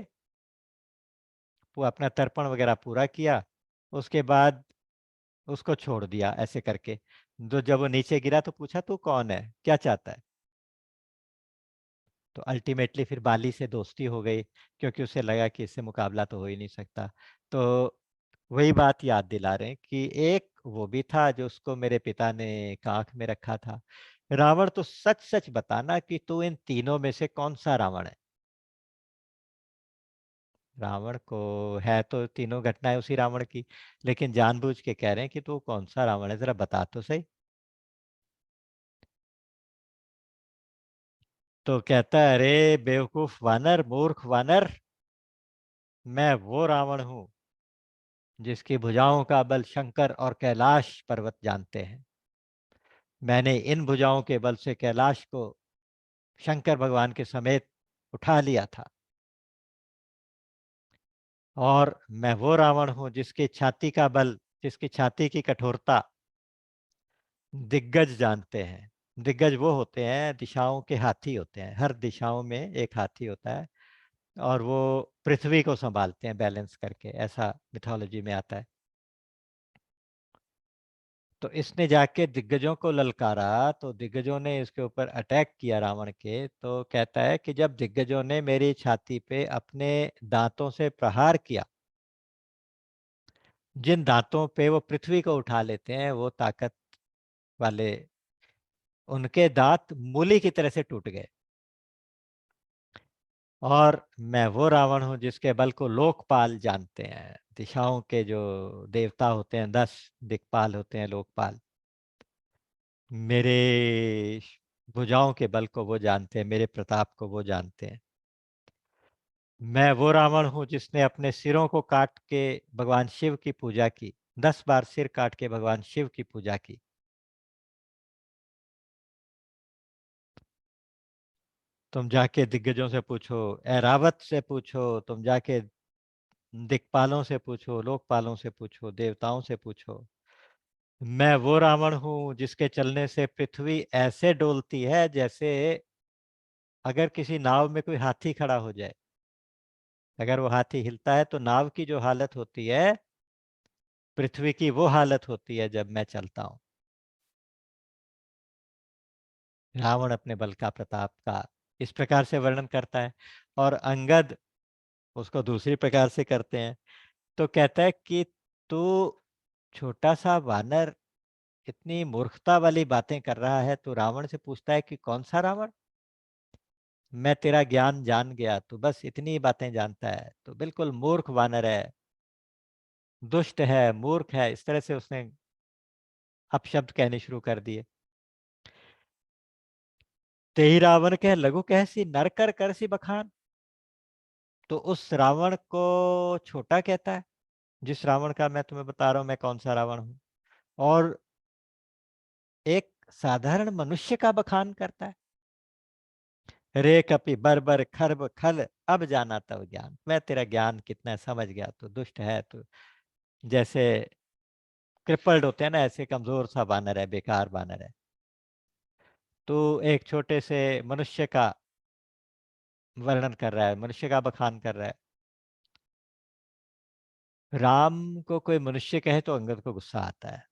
A: वो अपना तर्पण वगैरह पूरा किया। उसके बाद उसको छोड़ दिया ऐसे करके। तो जब वो नीचे गिरा तो पूछा, तू कौन है, क्या चाहता है? तो अल्टीमेटली फिर बाली से दोस्ती हो गई, क्योंकि उसे लगा कि इससे मुकाबला तो हो ही नहीं सकता। तो वही बात याद दिला रहे हैं कि एक वो भी था जो उसको मेरे पिता ने कांख में रखा था। रावण, तो सच सच बताना कि तू इन तीनों में से कौन सा रावण है? रावण को है तो तीनों घटनाएं उसी रावण की, लेकिन जानबूझ के कह रहे हैं कि तू कौन सा रावण है, जरा बता तो सही। तो कहता है, अरे बेवकूफ वानर, मूर्ख वानर, मैं वो रावण हूं जिसकी भुजाओं का बल शंकर और कैलाश पर्वत जानते हैं। मैंने इन भुजाओं के बल से कैलाश को शंकर भगवान के समेत उठा लिया था। और मैं वो रावण हूं जिसकी छाती का बल, जिसकी छाती की कठोरता दिग्गज जानते हैं। दिग्गज वो होते हैं, दिशाओं के हाथी होते हैं, हर दिशाओं में एक हाथी होता है, और वो पृथ्वी को संभालते हैं बैलेंस करके, ऐसा मिथोलॉजी में आता है। तो इसने जाके दिग्गजों को ललकारा, तो दिग्गजों ने इसके ऊपर अटैक किया रावण के। तो कहता है कि जब दिग्गजों ने मेरी छाती पे अपने दांतों से प्रहार किया, जिन दांतों पे वो पृथ्वी को उठा लेते हैं, वो ताकत वाले, उनके दांत मूली की तरह से टूट गए। और मैं वो रावण हूं जिसके बल को लोकपाल जानते हैं, दिशाओं के जो देवता होते हैं, 10 दिक्पाल होते हैं, लोकपाल। मेरे भुजाओं के बल को वो जानते हैं, मेरे प्रताप को वो जानते हैं। मैं वो रावण हूं जिसने अपने सिरों को काट के भगवान शिव की पूजा की, 10 बार सिर काट के भगवान शिव की पूजा की। तुम जाके दिग्गजों से पूछो, ऐरावत से पूछो, तुम जाके दिक्पालों से पूछो, लोकपालों से पूछो, देवताओं से पूछो। मैं वो रावण हूं जिसके चलने से पृथ्वी ऐसे डोलती है जैसे अगर किसी नाव में कोई हाथी खड़ा हो जाए, अगर वो हाथी हिलता है तो नाव की जो हालत होती है, पृथ्वी की वो हालत होती है जब मैं चलता हूँ। रावण अपने बल का, प्रताप का इस प्रकार से वर्णन करता है, और अंगद उसको दूसरी प्रकार से करते हैं। तो कहता है कि तू छोटा सा वानर इतनी मूर्खता वाली बातें कर रहा है। तो रावण से पूछता है कि कौन सा रावण? मैं तेरा ज्ञान जान गया, तू बस इतनी बातें जानता है, तो बिल्कुल मूर्ख वानर है, दुष्ट है, मूर्ख है, इस तरह से उसने अपशब्द कहने शुरू कर दिए। तेहि रावण कह लघु कहसी, नर कर करसी बखान। तो उस रावण को छोटा कहता है, जिस रावण का मैं तुम्हें बता रहा हूं मैं कौन सा रावण हूं, और एक साधारण मनुष्य का बखान करता है। रे कपि बर्बर खर्ब खल, अब जाना तब ज्ञान। मैं तेरा ज्ञान कितना समझ गया, तो दुष्ट है, तो जैसे क्रिपल्ड होते हैं ना, ऐसे कमजोर सा बानर है, बेकार बानर है। तो एक छोटे से मनुष्य का वर्णन कर रहा है, मनुष्य का बखान कर रहा है। राम को कोई मनुष्य कहे तो अंगद को गुस्सा आता है।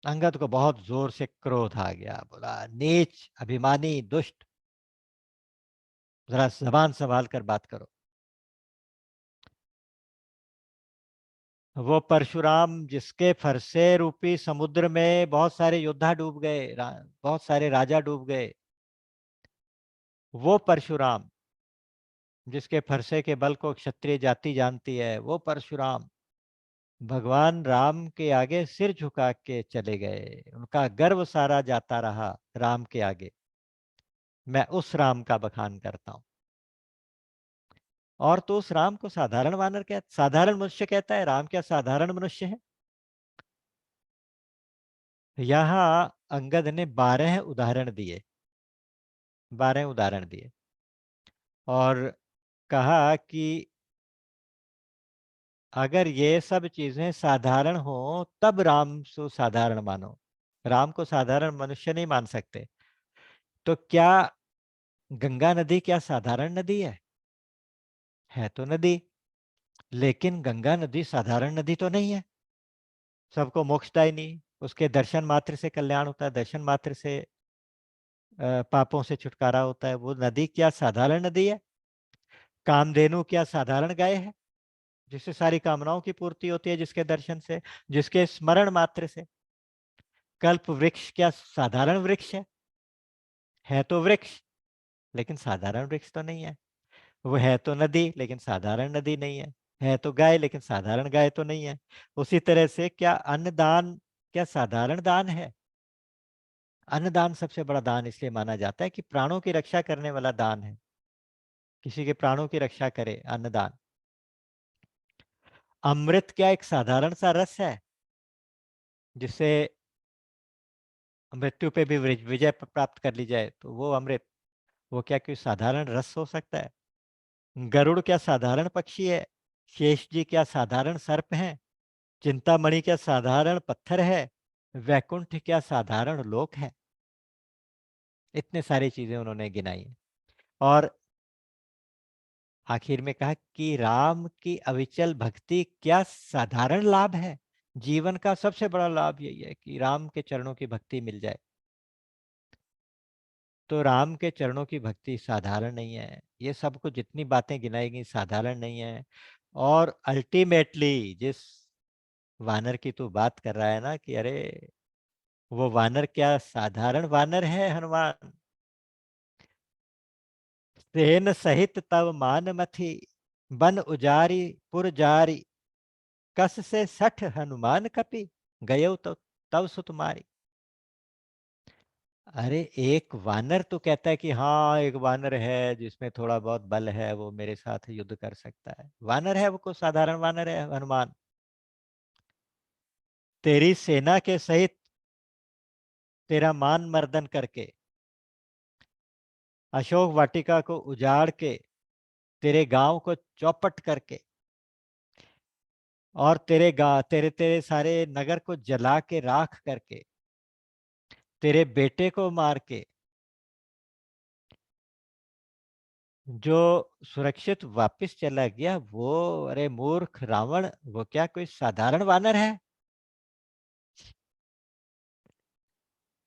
A: अंगद को बहुत जोर से क्रोध आ गया, बोला नीच अभिमानी दुष्ट, जरा जबान संभाल कर बात करो। वो परशुराम जिसके फरसे रूपी समुद्र में बहुत सारे योद्धा डूब गए, बहुत सारे राजा डूब गए, वो परशुराम जिसके फरसे के बल को क्षत्रिय जाति जानती है, वो परशुराम भगवान राम के आगे सिर झुका के चले गए। उनका गर्व सारा जाता रहा राम के आगे। मैं उस राम का बखान करता हूं। और तो उस राम को साधारण वानर कहता, साधारण मनुष्य कहता है। राम क्या साधारण मनुष्य है? यहां अंगद ने 12 उदाहरण दिए, 12 उदाहरण दिए और कहा कि अगर ये सब चीजें साधारण हो तब राम को साधारण मानो। राम को साधारण मनुष्य नहीं मान सकते। तो क्या गंगा नदी क्या साधारण नदी है तो नदी, लेकिन गंगा नदी साधारण नदी तो नहीं है। सबको मोक्षदायी नहीं, उसके दर्शन मात्र से कल्याण होता है, दर्शन मात्र से पापों से छुटकारा होता है। वो नदी क्या साधारण नदी है? कामधेनु क्या साधारण गाय है जिससे सारी कामनाओं की पूर्ति होती है, जिसके दर्शन से, जिसके स्मरण मात्र से? कल्प वृक्ष क्या साधारण वृक्ष है तो वृक्ष, लेकिन साधारण वृक्ष तो नहीं है। वो है तो नदी, लेकिन साधारण नदी नहीं है तो गाय, लेकिन साधारण गाय तो नहीं है। उसी तरह से क्या अन्नदान क्या साधारण दान है? अन्नदान सबसे बड़ा दान इसलिए माना जाता है कि प्राणों की रक्षा करने वाला दान है, किसी के प्राणों की रक्षा करे, अन्नदान। अमृत क्या एक साधारण सा रस है जिससे मृत्यु पे भी विजय प्राप्त कर ली जाए, तो वो अमृत, वो क्या कोई साधारण रस हो सकता है? गरुड़ क्या साधारण पक्षी है? शेष जी क्या साधारण सर्प हैं? चिंतामणि क्या साधारण पत्थर है? वैकुंठ क्या साधारण लोक है? इतने सारी चीजें उन्होंने गिनाई हैं। और आखिर में कहा कि राम की अविचल भक्ति क्या साधारण लाभ है? जीवन का सबसे बड़ा लाभ यही है कि राम के चरणों की भक्ति मिल जाए। तो राम के चरणों की भक्ति साधारण नहीं है। ये सब कुछ जितनी बातें गिनाई गई साधारण नहीं है। और अल्टीमेटली जिस वानर की तू बात कर रहा है ना कि अरे वो वानर क्या साधारण वानर है हनुमान? सेन सहित तव मान मथी, बन उजारी पुर जारी, कस से 60 हनुमान कपि, गयो तो तव सुतमारी। अरे एक वानर तो कहता है कि हाँ एक वानर है जिसमें थोड़ा बहुत बल है, वो मेरे साथ युद्ध कर सकता है, वानर है वो, को साधारण वानर है हनुमान। तेरी सेना के सहित तेरा मान मर्दन करके, अशोक वाटिका को उजाड़ के, तेरे गांव को चौपट करके, और तेरे तेरे सारे नगर को जला के राख करके, तेरे बेटे को मार के जो सुरक्षित वापस चला गया वो, अरे मूर्ख रावण, वो क्या कोई साधारण वानर है?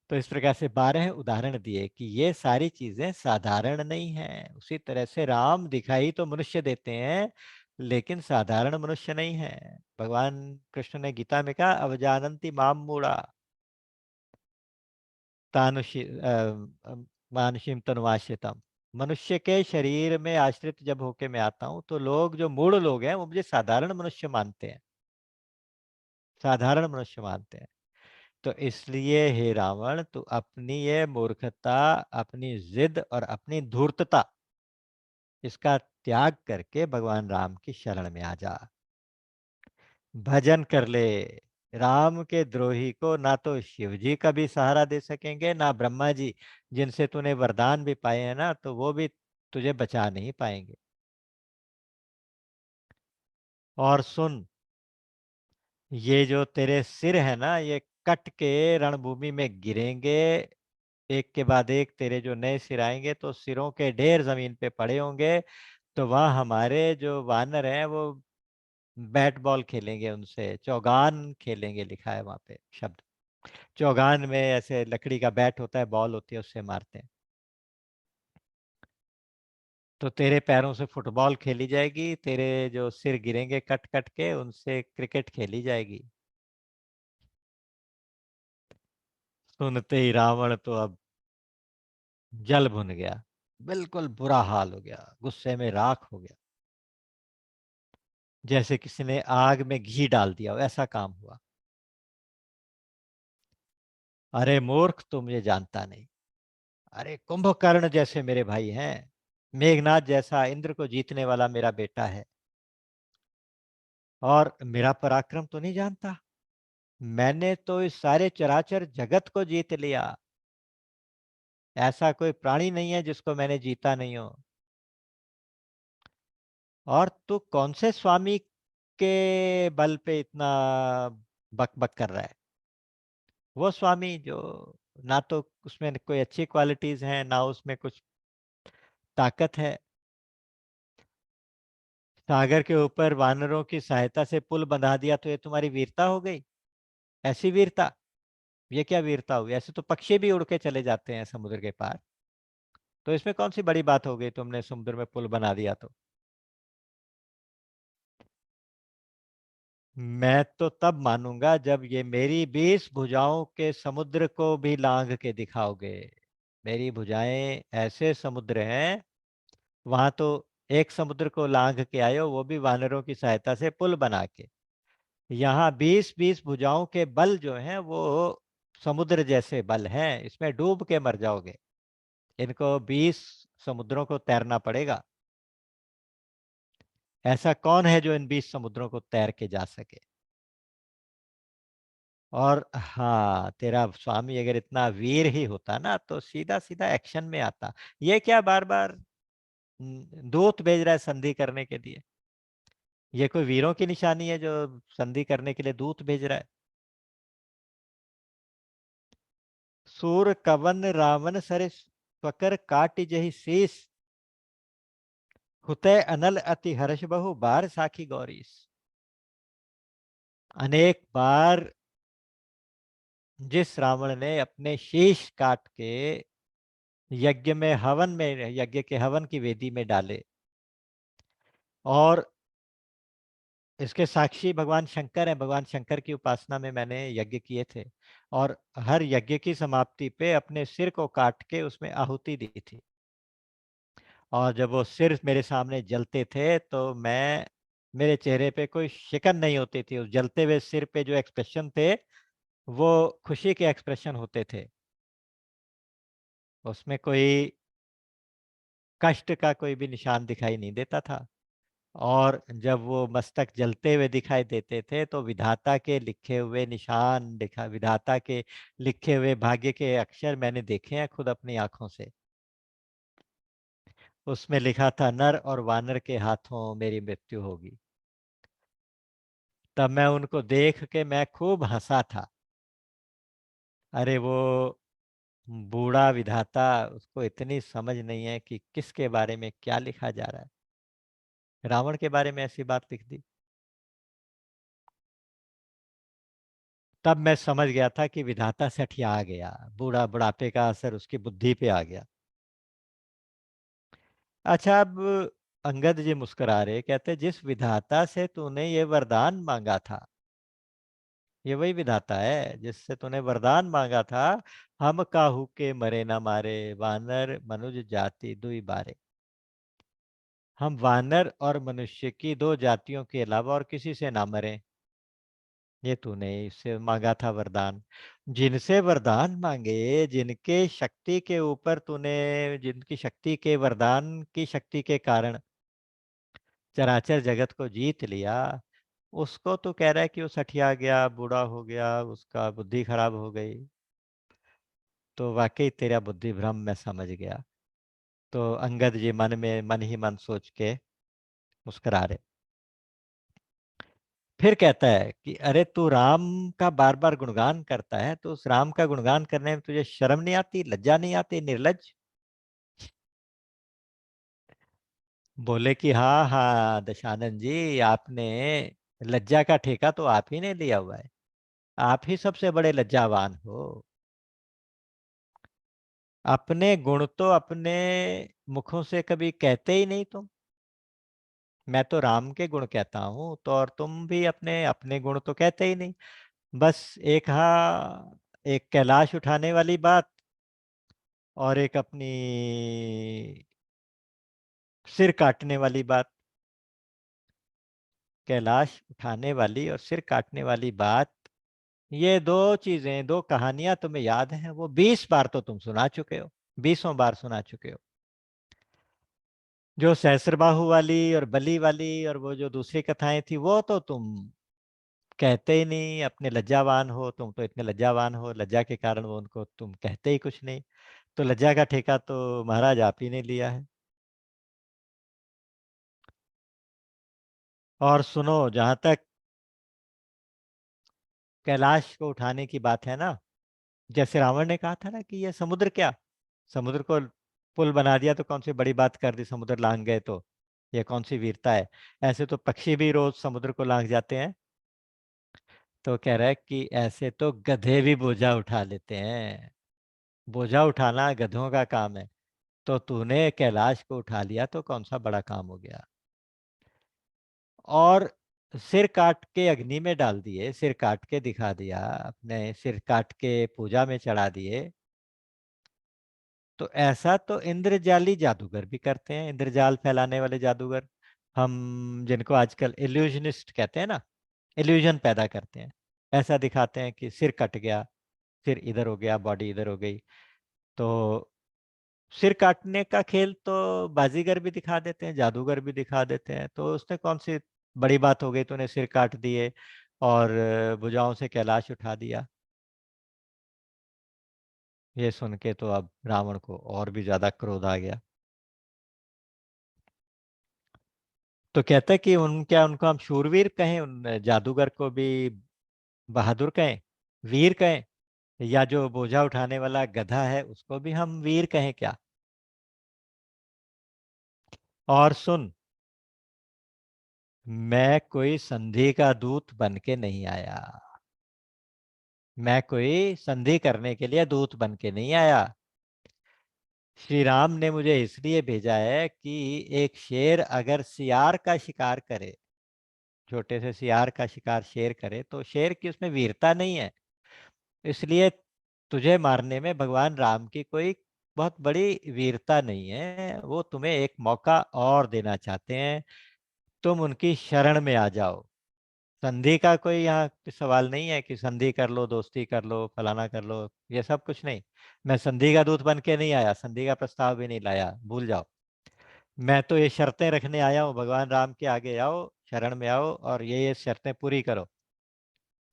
A: तो इस प्रकार से 12 उदाहरण दिए कि ये सारी चीजें साधारण नहीं है। उसी तरह से राम दिखाई तो मनुष्य देते हैं, लेकिन साधारण मनुष्य नहीं है। भगवान कृष्ण ने गीता में कहा अवजानंति माम मूढ़ा तानुषी मानुषीम तनुआश्रितम। मनुष्य के शरीर में आश्रित जब होके मैं आता हूं तो लोग, जो मूढ़ लोग हैं, वो मुझे साधारण मनुष्य मानते हैं, साधारण मनुष्य मानते हैं। तो इसलिए हे रावण, तू अपनी ये मूर्खता, अपनी जिद और अपनी धूर्तता, इसका त्याग करके भगवान राम की शरण में आ जा, भजन कर ले। राम के द्रोही को ना तो शिव जी का भी सहारा दे सकेंगे, ना ब्रह्मा जी, जिनसे तूने वरदान भी पाए हैं ना, तो वो भी तुझे बचा नहीं पाएंगे। और सुन, ये जो तेरे सिर है ना, ये कट के रणभूमि में गिरेंगे, एक के बाद एक तेरे जो नए सिर आएंगे, तो सिरों के ढेर जमीन पे पड़े होंगे। तो वहां हमारे जो वानर हैं वो बैट बॉल खेलेंगे, उनसे चौगान खेलेंगे, लिखा है वहां पे शब्द। चौगान में ऐसे लकड़ी का बैट होता है, बॉल होती है, उससे मारते हैं। तो तेरे पैरों से फुटबॉल खेली जाएगी, तेरे जो सिर गिरेंगे कट कट के, उनसे क्रिकेट खेली जाएगी। सुनते ही रावण तो अब जल भुन गया, बिल्कुल बुरा हाल हो गया, गुस्से में राख हो गया, जैसे किसी ने आग में घी डाल दिया हो, ऐसा काम हुआ। अरे मूर्ख, तू मुझे जानता नहीं। अरे कुंभकर्ण जैसे मेरे भाई हैं, मेघनाथ जैसा इंद्र को जीतने वाला मेरा बेटा है, और मेरा पराक्रम तो नहीं जानता। मैंने तो इस सारे चराचर जगत को जीत लिया। ऐसा कोई प्राणी नहीं है जिसको मैंने जीता नहीं हो। और तू कौन से स्वामी के बल पे इतना बक बक कर रहा है? वो स्वामी जो ना तो उसमें कोई अच्छी क्वालिटीज हैं, ना उसमें कुछ ताकत है। सागर के ऊपर वानरों की सहायता से पुल बंधा दिया, तो ये तुम्हारी वीरता हो गई? ऐसी वीरता? ये क्या वीरता हुई? ऐसे तो पक्षी भी उड़ के चले जाते हैं समुद्र के पार। तो इसमें कौन सी बड़ी बात हो गई, तुमने समुद्र में पुल बना दिया तो? मैं तो तब मानूंगा जब ये मेरी 20 भुजाओं के समुद्र को भी लांघ के दिखाओगे। मेरी भुजाएं ऐसे समुद्र हैं, वहां तो एक समुद्र को लांघ के आए हो, वो भी वानरों की सहायता से पुल बना के। यहाँ 20-20 भुजाओं के बल जो हैं वो समुद्र जैसे बल हैं, इसमें डूब के मर जाओगे। इनको 20 समुद्रों को तैरना पड़ेगा। ऐसा कौन है जो इन 20 समुद्रों को तैर के जा सके? और हाँ, तेरा स्वामी अगर इतना वीर ही होता ना, तो सीधा सीधा एक्शन में आता। ये क्या बार बार दूत भेज रहा है संधि करने के लिए? ये कोई वीरों की निशानी है जो संधि करने के लिए दूत भेज रहा है? सूर कवन रावण सरे स्वकर काट जहि शीस, हुतै अनल अति हर्ष बहु बार साखी गौरीस। अनेक बार जिस रावण ने अपने शीश काट के यज्ञ में, हवन में, यज्ञ के हवन की वेदी में डाले, और इसके साक्षी भगवान शंकर हैं, भगवान शंकर की उपासना में मैंने यज्ञ किए थे, और हर यज्ञ की समाप्ति पे अपने सिर को काट के उसमें आहुति दी थी। और जब वो सिर मेरे सामने जलते थे, तो मैं, मेरे चेहरे पे कोई शिकन नहीं होती थी। उस जलते हुए सिर पे जो एक्सप्रेशन थे, वो खुशी के एक्सप्रेशन होते थे। उसमें कोई कष्ट का कोई भी निशान दिखाई नहीं देता था। और जब वो मस्तक जलते हुए दिखाई देते थे, तो विधाता के लिखे हुए निशान दिखा, विधाता के लिखे हुए भाग्य के अक्षर मैंने देखे हैं खुद अपनी आंखों से। उसमें लिखा था, नर और वानर के हाथों मेरी मृत्यु होगी। तब मैं उनको देख के मैं खूब हंसा था। अरे वो बूढ़ा विधाता, उसको इतनी समझ नहीं है कि किसके बारे में क्या लिखा जा रहा है। रावण के बारे में ऐसी बात लिख दी। तब मैं समझ गया था कि विधाता सठिया गया, बूढ़ा, बुढ़ापे का असर उसकी बुद्धि पे आ गया। अच्छा, अब अंगद जी मुस्कुरा रहे, कहते, जिस विधाता से तूने ये वरदान मांगा था, ये वही विधाता है जिससे तूने वरदान मांगा था, हम काहू के मरे ना मारे, वानर मनुज जाति दुई बारे। हम वानर और मनुष्य की दो जातियों के अलावा और किसी से ना मरे। ये तूने इससे मांगा था वरदान। जिनसे वरदान मांगे, जिनके शक्ति के ऊपर तूने, जिनकी शक्ति के, वरदान की शक्ति के कारण चराचर जगत को जीत लिया, उसको तू कह रहा है कि वो सठिया गया, बूढ़ा हो गया, उसका बुद्धि खराब हो गई। तो वाकई तेरा बुद्धि भ्रम मैं समझ गया। तो अंगद जी मन में मन ही मन सोच के मुस्कुरा रहे। फिर कहता है कि अरे तू राम का बार बार गुणगान करता है, तो उस राम का गुणगान करने में तुझे शर्म नहीं आती, लज्जा नहीं आती, निर्लज? बोले कि हाँ हाँ दशानंद जी, आपने लज्जा का ठेका तो आप ही ने लिया हुआ है। आप ही सबसे बड़े लज्जावान हो। अपने गुण तो अपने मुखों से कभी कहते ही नहीं तुम। मैं तो राम के गुण कहता हूं, तो और तुम भी अपने अपने गुण तो कहते ही नहीं। बस एक एक कैलाश उठाने वाली बात, और एक अपनी सिर काटने वाली बात। कैलाश उठाने वाली और सिर काटने वाली बात, ये दो चीजें, दो कहानियां तुम्हें याद हैं, वो 20 बार तो तुम सुना चुके हो, 20 बार सुना चुके हो। जो सहस्त्रबाहु वाली और बलि वाली और वो जो दूसरी कथाएं थी, वो तो तुम कहते ही नहीं। अपने लज्जावान हो, तुम तो इतने लज्जावान हो, लज्जा के कारण वो उनको तुम कहते ही कुछ नहीं। तो लज्जा का ठेका तो महाराज आप ही ने लिया है। और सुनो, जहां तक कैलाश को उठाने की बात है ना, जैसे रावण ने कहा था ना कि ये समुद्र क्या, समुद्र को पुल बना दिया तो कौन सी बड़ी बात कर दी, समुद्र लांग गए तो ये कौन सी वीरता है। ऐसे तो पक्षी भी रोज समुद्र को लांग जाते हैं। तो कह रहा है कि ऐसे तो गधे भी बोझा उठा लेते हैं, बोझा उठाना गधों का काम है। तो तूने कैलाश को उठा लिया तो कौन सा बड़ा काम हो गया। और सिर काट के अग्नि में डाल दिए, सिर काट के दिखा दिया, अपने सिर काट के पूजा में चढ़ा दिए। तो ऐसा तो इंद्रजाली जादूगर भी करते हैं, इंद्रजाल फैलाने वाले जादूगर, हम जिनको आजकल इल्यूजनिस्ट कहते हैं ना, इल्यूजन पैदा करते हैं। ऐसा दिखाते हैं कि सिर कट गया, सिर इधर हो गया, बॉडी इधर हो गई। तो सिर काटने का खेल तो बाजीगर भी दिखा देते हैं, जादूगर भी दिखा देते हैं। तो उसने कौन सी बड़ी बात हो गई, तूने सिर काट दिए और भुजाओं से कैलाश उठा दिया। ये सुन के तो अब रावण को और भी ज्यादा क्रोध आ गया। तो कहते हैं कि उन क्या उनको हम शूरवीर कहें, उन जादूगर को भी बहादुर कहें, वीर कहें, या जो बोझा उठाने वाला गधा है उसको भी हम वीर कहें क्या? और सुन, मैं कोई संधि का दूत बन के नहीं आया, मैं कोई संधि करने के लिए दूत बन के नहीं आया। श्री राम ने मुझे इसलिए भेजा है कि एक शेर अगर सियार का शिकार करे, छोटे से सियार का शिकार शेर करे, तो शेर की उसमें वीरता नहीं है। इसलिए तुझे मारने में भगवान राम की कोई बहुत बड़ी वीरता नहीं है। वो तुम्हें एक मौका और देना चाहते हैं, तुम उनकी शरण में आ जाओ। संधि का कोई यहाँ पे सवाल नहीं है कि संधि कर लो, दोस्ती कर लो, फलाना कर लो, ये सब कुछ नहीं। मैं संधि का दूत बन के नहीं आया, संधि का प्रस्ताव भी नहीं लाया, भूल जाओ। मैं तो ये शर्तें रखने आया हूँ, भगवान राम के आगे आओ, शरण में आओ और ये शर्तें पूरी करो,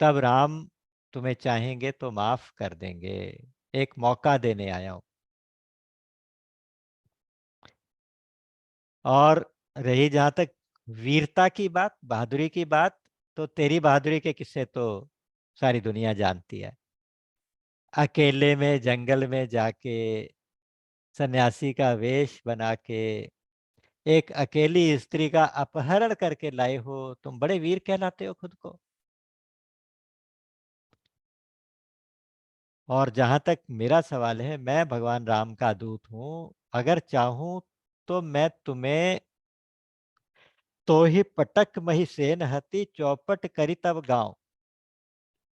A: तब राम तुम्हें चाहेंगे तो माफ कर देंगे। एक मौका देने आया हूं। और रही जहां तक वीरता की बात, बहादुरी की बात, तो तेरी बहादुरी के किस्से तो सारी दुनिया जानती है। अकेले में जंगल में जाके सन्यासी का वेश बना के एक अकेली स्त्री का अपहरण करके लाए हो, तुम बड़े वीर कहलाते हो खुद को। और जहां तक मेरा सवाल है, मैं भगवान राम का दूत हूं, अगर चाहूं तो मैं तुम्हें तो ही पटक मही सेन हती चौपट करी तब गांव,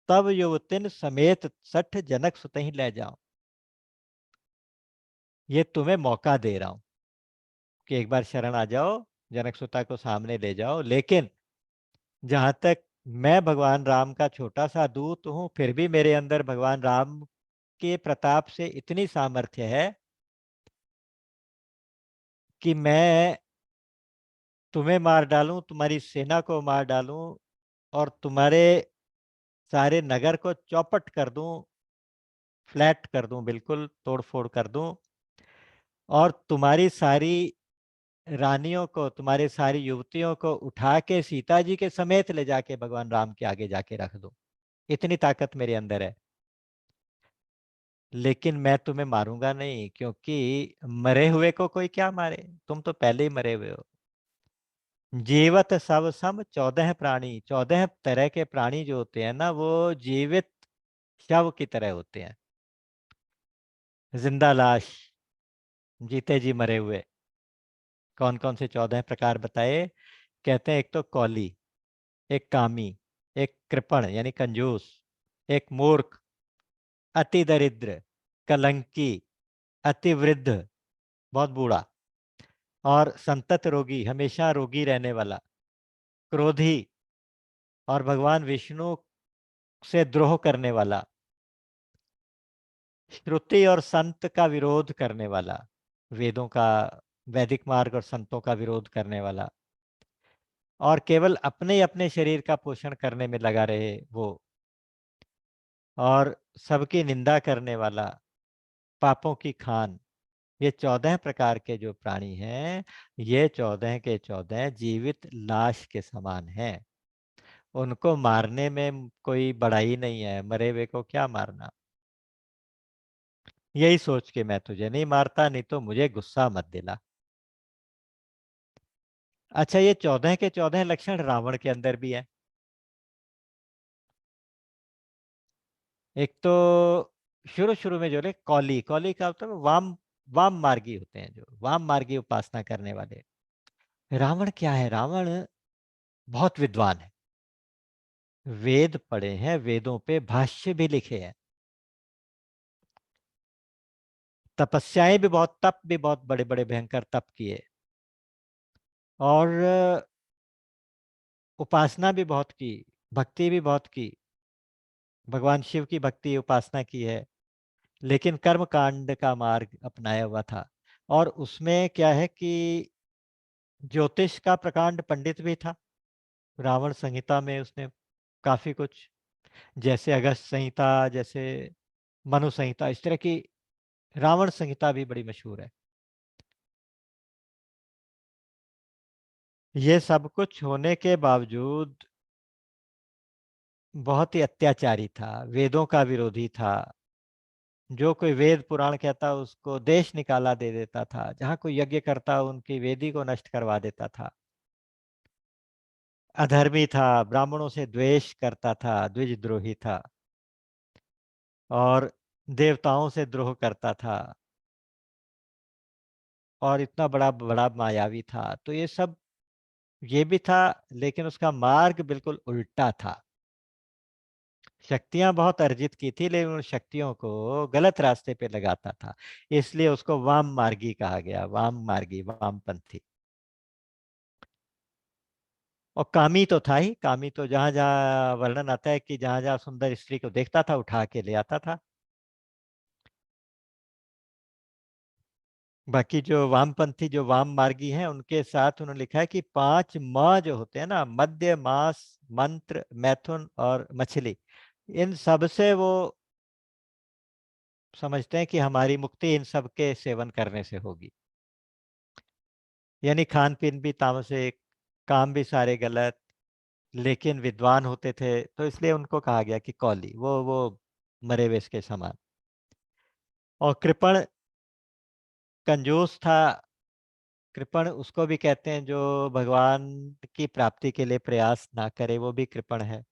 A: तब युवतिन समेत 60 जनक सुतहि ले जाओ। ये तुम्हें मौका दे रहा हूं कि एक बार शरण आ जाओ, जनक सुता को सामने ले जाओ। लेकिन जहां तक मैं भगवान राम का छोटा सा दूत हूं, फिर भी मेरे अंदर भगवान राम के प्रताप से इतनी सामर्थ्य है कि मैं तुम्हें मार डालूं, तुम्हारी सेना को मार डालूं और तुम्हारे सारे नगर को चौपट कर दूं, फ्लैट कर दूं, बिल्कुल तोड़ फोड़ कर दूं। और तुम्हारी सारी रानियों को, तुम्हारी सारी युवतियों को उठा के सीता जी के समेत ले जाके भगवान राम के आगे जाके रख दो। इतनी ताकत मेरे अंदर है। लेकिन मैं तुम्हें मारूंगा नहीं, क्योंकि मरे हुए को कोई क्या मारे, तुम तो पहले ही मरे हुए हो। जीवत सब सम 14 प्राणी, 14 तरह के प्राणी जो होते हैं ना, वो जीवित शव की तरह होते हैं। जिंदा लाश, जीते जी मरे हुए। कौन कौन से 14 प्रकार बताए? कहते हैं एक तो कौली, एक कामी, एक कृपण यानी कंजूस, एक मूर्ख, अति दरिद्र, कलंकी, अति वृद्ध बहुत बूढ़ा, और संतत रोगी हमेशा रोगी रहने वाला, क्रोधी, और भगवान विष्णु से द्रोह करने वाला, श्रुति और संत का विरोध करने वाला, वेदों का, वैदिक मार्ग और संतों का विरोध करने वाला, और केवल अपने अपने शरीर का पोषण करने में लगा रहे वो, और सबकी निंदा करने वाला, पापों की खान। ये 14 प्रकार के जो प्राणी हैं, ये 14 के 14 जीवित लाश के समान हैं। उनको मारने में कोई बड़ाई नहीं है, मरे हुए को क्या मारना। यही सोच के मैं तुझे नहीं मारता, नहीं तो मुझे गुस्सा मत दिला। अच्छा, ये 14 के 14 लक्षण रावण के अंदर भी है। एक तो शुरू शुरू में जो है कौली, कौली का मतलब वाम, वाम मार्गी होते हैं, जो वाम मार्गी उपासना करने वाले। रावण क्या है? रावण बहुत विद्वान है, वेद पढ़े हैं, वेदों पे भाष्य भी लिखे हैं, तपस्याएं भी बहुत, तप भी बहुत बड़े बड़े भयंकर तप किए, और उपासना भी बहुत की, भक्ति भी बहुत की, भगवान शिव की भक्ति उपासना की है। लेकिन कर्म कांड का मार्ग अपनाया हुआ था, और उसमें क्या है कि ज्योतिष का प्रकांड पंडित भी था। रावण संहिता में उसने काफी कुछ, जैसे अगस्त संहिता, जैसे मनु संहिता, इस तरह की रावण संहिता भी बड़ी मशहूर है। ये सब कुछ होने के बावजूद बहुत ही अत्याचारी था, वेदों का विरोधी था। जो कोई वेद पुराण कहता उसको देश निकाला दे देता था, जहां कोई यज्ञ करता उनकी वेदी को नष्ट करवा देता था। अधर्मी था, ब्राह्मणों से द्वेष करता था, द्विजद्रोही था, और देवताओं से द्रोह करता था, और इतना बड़ा बड़ा मायावी था। तो ये सब, ये भी था, लेकिन उसका मार्ग बिल्कुल उल्टा था। शक्तियां बहुत अर्जित की थी, लेकिन उन शक्तियों को गलत रास्ते पे लगाता था। इसलिए उसको वाम मार्गी कहा गया, वाम मार्गी, वामपंथी। और कामी तो था ही, कामी तो जहां जहां वर्णन आता है कि जहां जहां सुंदर स्त्री को देखता था उठा के ले आता था। बाकी जो वामपंथी, जो वाम मार्गी हैं, उनके साथ उन्होंने लिखा है कि 5 म जो होते हैं ना, मद्य, मांस, मंत्र, मैथुन और मछली, इन सब से वो समझते हैं कि हमारी मुक्ति इन सब के सेवन करने से होगी। यानी खान पीन भी तामसिक, काम भी सारे गलत, लेकिन विद्वान होते थे, तो इसलिए उनको कहा गया कि कौली, वो मरे हुए के समान। और कृपण, कंजूस था। कृपण उसको भी कहते हैं जो भगवान की प्राप्ति के लिए प्रयास ना करे, वो भी कृपण है।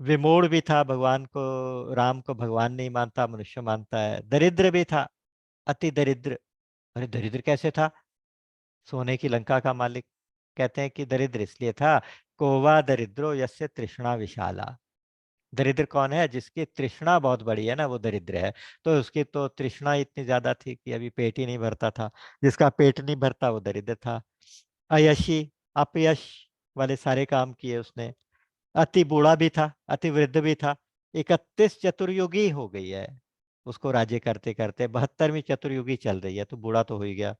A: विमूढ़ भी था, भगवान को, राम को भगवान नहीं मानता, मनुष्य मानता है। दरिद्र भी था, अति दरिद्र। अरे दरिद्र कैसे था? सोने की लंका का मालिक। कहते हैं कि दरिद्र इसलिए था, कोवा दरिद्रो यस्य तृष्णा विशाला। दरिद्र कौन है? जिसकी तृष्णा बहुत बड़ी है ना, वो दरिद्र है। तो उसकी तो तृष्णा इतनी ज्यादा थी कि अभी पेट ही नहीं भरता था। जिसका पेट नहीं भरता वो दरिद्र था। अयशी, अपयश वाले सारे काम किए उसने। अति बूढ़ा भी था, अति वृद्ध भी था। 31 चतुर्युगी हो गई है उसको राज्य करते करते, 72वीं चतुर्युगी चल रही है, तो बूढ़ा तो हो ही गया।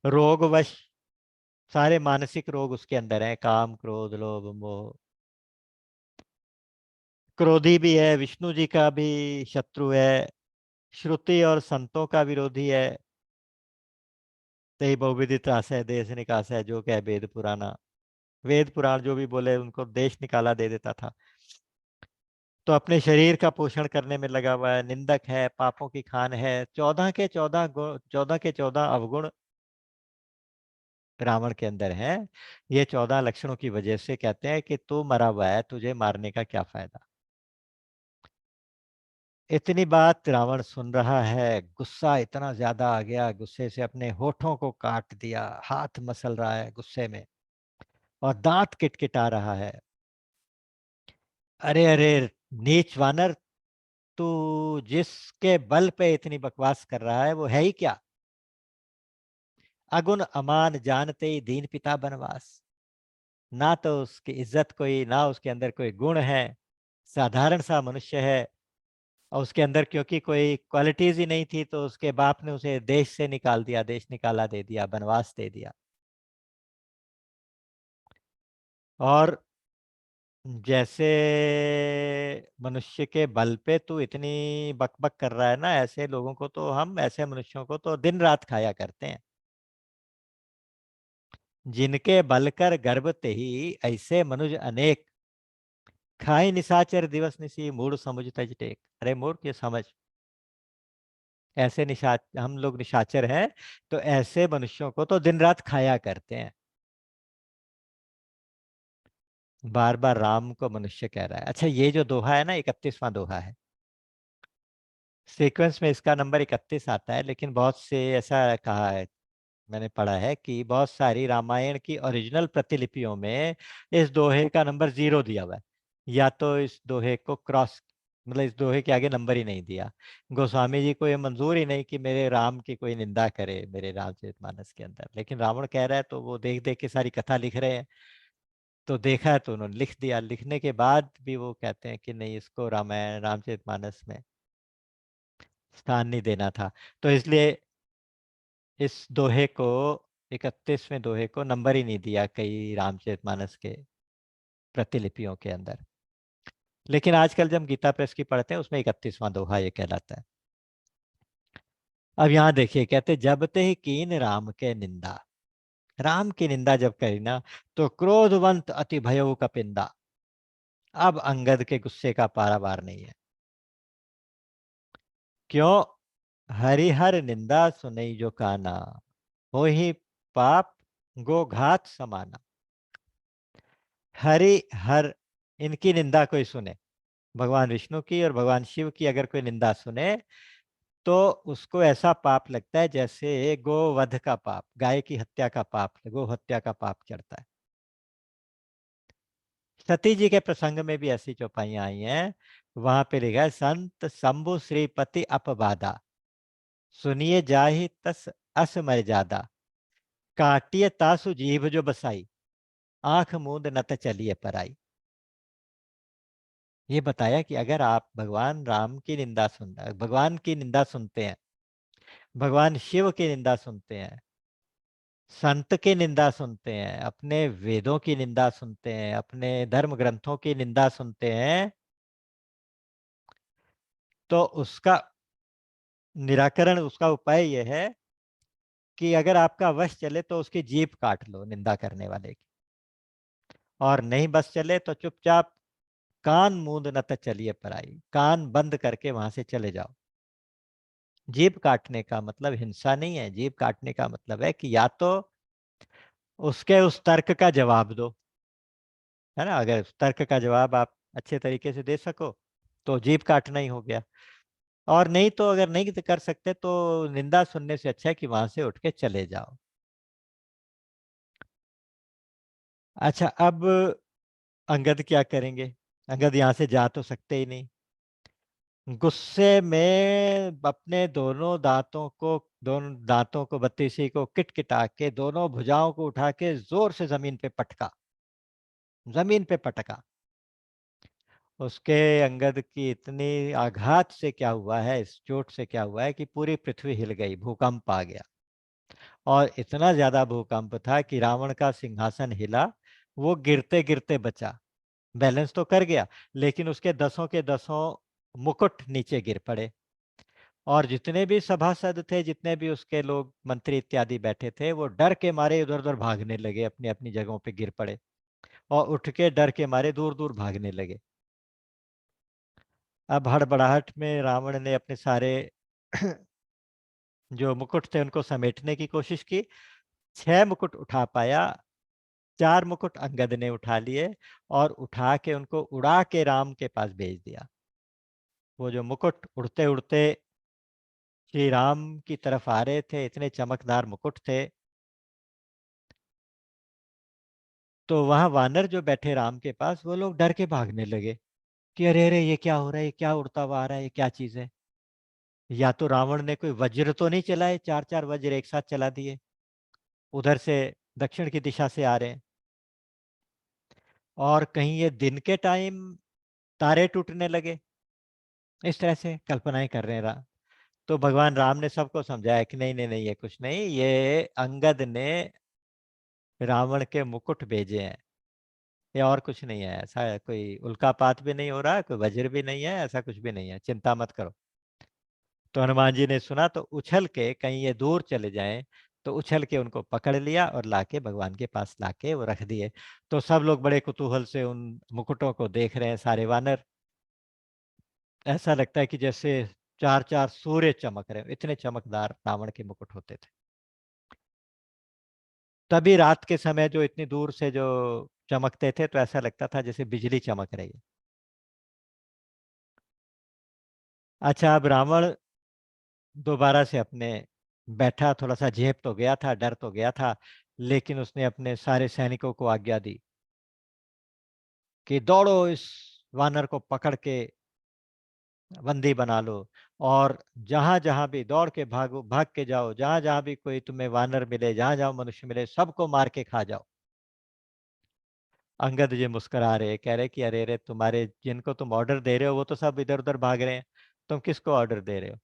A: रोगवश, सारे मानसिक रोग उसके अंदर हैं, काम, क्रोध, लोभ, मोह। क्रोधी भी है, विष्णु जी का भी शत्रु है, श्रुति और संतों का विरोधी है, तेई बहुविधि त्रास है देश निकास है, जो कह वेद पुराना। वेद पुराण जो भी बोले उनको देश निकाला दे देता था। तो अपने शरीर का पोषण करने में लगा हुआ है, निंदक है, पापों की खान है। 14 के 14 अवगुण रावण के अंदर है। ये 14 लक्षणों की वजह से कहते हैं कि तू मरा हुआ है, तुझे मारने का क्या फायदा। इतनी बात रावण सुन रहा है, गुस्सा इतना ज्यादा आ गया, गुस्से से अपने होठों को काट दिया, हाथ मसल रहा है गुस्से में और दांत किटकिटा रहा है। अरे अरे नीच वानर, तू जिसके बल पे इतनी बकवास कर रहा है वो है ही क्या। अगुण अमान जानते ही दीन पिता बनवास। ना तो उसकी इज्जत कोई, ना उसके अंदर कोई गुण है, साधारण सा मनुष्य है। और उसके अंदर क्योंकि कोई क्वालिटीज ही नहीं थी तो उसके बाप ने उसे देश से निकाल दिया, देश निकाला दे दिया, वनवास दे दिया। और जैसे मनुष्य के बल पे तू इतनी बकबक कर रहा है ना, ऐसे लोगों को तो हम, ऐसे मनुष्यों को तो दिन रात खाया करते हैं। जिनके बल कर गर्भ ते ही ऐसे मनुज अनेक, खाई निशाचर दिवस निसी मूड समुझ तज टेक। अरे मूर्ख ये समझ, ऐसे हम लोग निशाचर हैं तो ऐसे मनुष्यों को तो दिन रात खाया करते हैं। बार बार राम को मनुष्य कह रहा है। अच्छा ये जो दोहा है ना, 31वां दोहा है। सीक्वेंस में इसका नंबर 31 आता है, लेकिन बहुत से ऐसा कहा है, मैंने पढ़ा है कि बहुत सारी रामायण की ओरिजिनल प्रतिलिपियों में इस दोहे का नंबर 0 दिया हुआ है। या तो इस दोहे को क्रॉस, मतलब इस दोहे के आगे नंबर ही नहीं दिया। गोस्वामी जी को ये मंजूर ही नहीं कि मेरे राम की कोई निंदा करे मेरे रामचरितमानस के अंदर, लेकिन रावण कह रहा है तो वो देख देख के सारी कथा लिख रहे हैं। तो देखा है तो उन्होंने लिख दिया, लिखने के बाद भी वो कहते हैं कि नहीं, इसको रामायण रामचरितमानस में स्थान नहीं देना था। तो इसलिए इस दोहे को, 31वें दोहे को नंबर ही नहीं दिया कई रामचरितमानस के प्रतिलिपियों के अंदर। लेकिन आजकल जब गीता प्रेस की पढ़ते हैं उसमें 31वां दोहा ये कहलाता है। अब यहाँ देखिए, कहते जब ते ही कीन राम के निंदा। राम की निंदा जब करी ना, तो क्रोधवंत अति भयउ कपिंदा। अब अंगद के गुस्से का पारावार नहीं है। क्यों? हरिहर निंदा सुनई जो काना, हो ही पाप गो घात समाना। हरि हर, इनकी निंदा कोई सुने, भगवान विष्णु की और भगवान शिव की अगर कोई निंदा सुने, तो उसको ऐसा पाप लगता है जैसे गोवध का पाप, गाय की हत्या का पाप, गो हत्या का पाप चढ़ता है। सती जी के प्रसंग में भी ऐसी चौपाइयां आई हैं। वहां पे लिखा है, संत शंभु श्रीपति अपवादा, सुनिए जाहि तस अस मर्यादा, काटिय तासु जीभ जो बसाई, आंख मूंद नत चलिए पराई। ये बताया कि अगर आप भगवान राम की निंदा भगवान की निंदा सुनते हैं, भगवान शिव की निंदा सुनते हैं, संत की निंदा सुनते हैं, अपने वेदों की निंदा सुनते हैं, अपने धर्म ग्रंथों की निंदा सुनते हैं, तो उसका निराकरण, उसका उपाय यह है कि अगर आपका वश चले तो उसकी जीभ काट लो निंदा करने वाले की, और नहीं बस चले तो चुपचाप कान मूंद न चलिए पराई, कान बंद करके वहां से चले जाओ। जीभ काटने का मतलब हिंसा नहीं है, जीभ काटने का मतलब है कि या तो उसके उस तर्क का जवाब दो, है ना। अगर उस तर्क का जवाब आप अच्छे तरीके से दे सको तो जीभ काटना ही हो गया। और नहीं तो अगर नहीं कर सकते तो निंदा सुनने से अच्छा है कि वहां से उठ के चले जाओ। अच्छा अब अंगद क्या करेंगे? अंगद यहाँ से जा तो सकते ही नहीं। गुस्से में अपने दोनों दांतों को बत्तीसी को किटकिटा के दोनों भुजाओं को उठा के जोर से जमीन पे पटका, जमीन पे पटका। उसके अंगद की इतनी आघात से क्या हुआ है, इस चोट से क्या हुआ है कि पूरी पृथ्वी हिल गई, भूकंप आ गया। और इतना ज्यादा भूकंप था कि रावण का सिंहासन हिला, वो गिरते गिरते बचा। बैलेंस तो कर गया, लेकिन उसके 10 के 10 मुकुट नीचे गिर पड़े। और जितने भी सभासद थे, जितने भी उसके लोग मंत्री इत्यादि बैठे थे, वो डर के मारे इधर उधर भागने लगे, अपनी अपनी जगहों पे गिर पड़े और उठ के डर के मारे दूर दूर भागने लगे। अब हड़बड़ाहट में रावण ने अपने सारे जो मुकुट थे उनको समेटने की कोशिश की। 6 मुकुट उठा पाया, 4 मुकुट अंगद ने उठा लिए और उठा के उनको उड़ा के राम के पास भेज दिया। वो जो मुकुट उड़ते उड़ते श्री राम की तरफ आ रहे थे, इतने चमकदार मुकुट थे। तो वहां वानर जो बैठे राम के पास, वो लोग डर के भागने लगे कि अरे अरे ये क्या हो रहा है, ये क्या उड़ता हुआ आ रहा है, ये क्या चीज है। या तो रावण ने कोई वज्र तो नहीं चलाए, चार चार वज्र एक साथ चला दिए, उधर से दक्षिण की दिशा से आ रहे हैं। और कहीं ये दिन के टाइम तारे टूटने लगे, इस तरह से कल्पनाएं कर रहे हैं राम। तो भगवान राम ने सबको समझाया कि नहीं नहीं नहीं, ये कुछ नहीं, ये अंगद ने रावण के मुकुट भेजे हैं, ये और कुछ नहीं है। ऐसा कोई उल्कापात भी नहीं हो रहा, कोई वज्र भी नहीं है, ऐसा कुछ भी नहीं है, चिंता मत करो। तो हनुमान जी ने सुना तो उछल के, कहीं ये दूर चले जाएं, तो उछल के उनको पकड़ लिया और लाके भगवान के पास लाके वो रख दिए। तो सब लोग बड़े कुतूहल से उन मुकुटों को देख रहे हैं, सारे वानर। ऐसा लगता है कि जैसे चार चार सूर्य चमक रहे हो, इतने चमकदार रावण के मुकुट होते थे। तभी रात के समय जो इतनी दूर से जो चमकते थे, तो ऐसा लगता था जैसे बिजली चमक रही है। अच्छा, अब रावण दोबारा से अपने बैठा, थोड़ा सा झेप तो गया था, डर तो गया था, लेकिन उसने अपने सारे सैनिकों को आज्ञा दी कि दौड़ो, इस वानर को पकड़ के बंदी बना लो, और जहां जहां भी दौड़ के भागो, भाग के जाओ, जहां जहां भी कोई तुम्हें वानर मिले, जहां जहां मनुष्य मिले, सबको मार के खा जाओ। अंगद जी मुस्कुरा रहे, कह रहे कि अरे अरे, तुम्हारे जिनको तुम ऑर्डर दे रहे हो वो तो सब इधर उधर भाग रहे हैं, तुम किसको ऑर्डर दे रहे हो।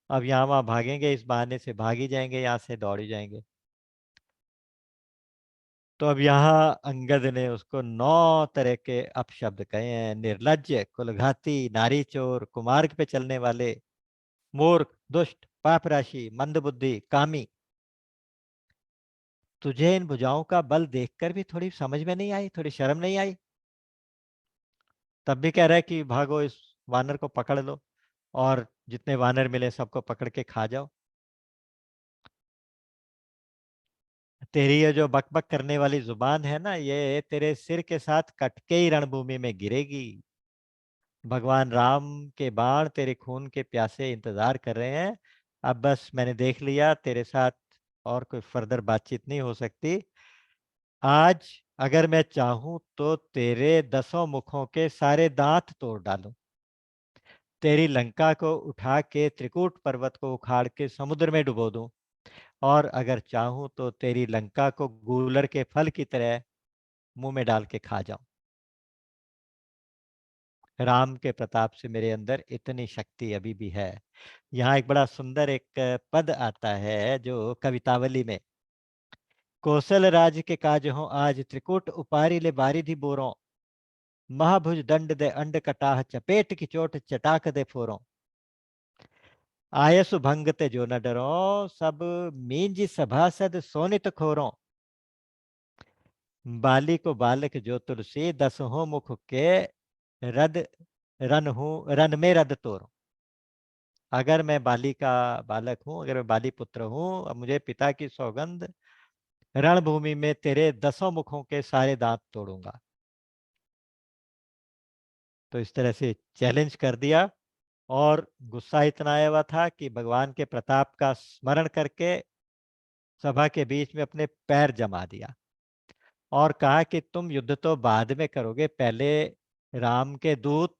A: अब यहाँ वहां भागेंगे, इस बहाने से भाग ही जाएंगे, यहाँ से दौड़ ही जाएंगे। तो अब यहाँ अंगद ने उसको 9 तरह के अपशब्द कहे हैं, निर्लज्ज, कुलघाती, नारी चोर, कुमार्ग पे चलने वाले, मूर्ख, दुष्ट, पाप राशि, मंदबुद्धि, कामी। तुझे इन भुजाओं का बल देखकर भी थोड़ी समझ में नहीं आई, थोड़ी शर्म नहीं आई। तब भी कह रहा है कि भागो, इस वानर को पकड़ लो और जितने वानर मिले सबको पकड़ के खा जाओ। तेरी ये जो बकबक करने वाली जुबान है ना, ये तेरे सिर के साथ कट के ही रणभूमि में गिरेगी। भगवान राम के बाण तेरे खून के प्यासे इंतजार कर रहे हैं। अब बस मैंने देख लिया, तेरे साथ और कोई फर्दर बातचीत नहीं हो सकती। आज अगर मैं चाहूं तो तेरे 10 मुखों के सारे दांत तोड़ डालूं, तेरी लंका को उठा के त्रिकूट पर्वत को उखाड़ के समुद्र में डुबो दूं, और अगर चाहूं तो तेरी लंका को गूलर के फल की तरह मुंह में डाल के खा जाऊं। राम के प्रताप से मेरे अंदर इतनी शक्ति अभी भी है। यहाँ एक बड़ा सुंदर एक पद आता है जो कवितावली में, कौशल राज के काज हो आज, त्रिकूट उपारी ले बारिधि बोरों, महाभुज दंड दे अंड कटाह, चपेट की चोट चटाक दे फोरों, आयसु भंग ते जो न डरो, सब मींज सभासद सोनित खोरों, बाली को बालक जो तुलसी, 10 मुख के रद रन हूँ, रन में रद तोरो। अगर मैं बाली का बालक हूँ, अगर मैं बाली पुत्र हूँ, अब मुझे पिता की सौगंध, रणभूमि में तेरे 10 मुखों के सारे दांत तोड़ूंगा। तो इस तरह से चैलेंज कर दिया, और गुस्सा इतना आया हुआ था कि भगवान के प्रताप का स्मरण करके सभा के बीच में अपने पैर जमा दिया और कहा कि तुम युद्ध तो बाद में करोगे, पहले राम के दूत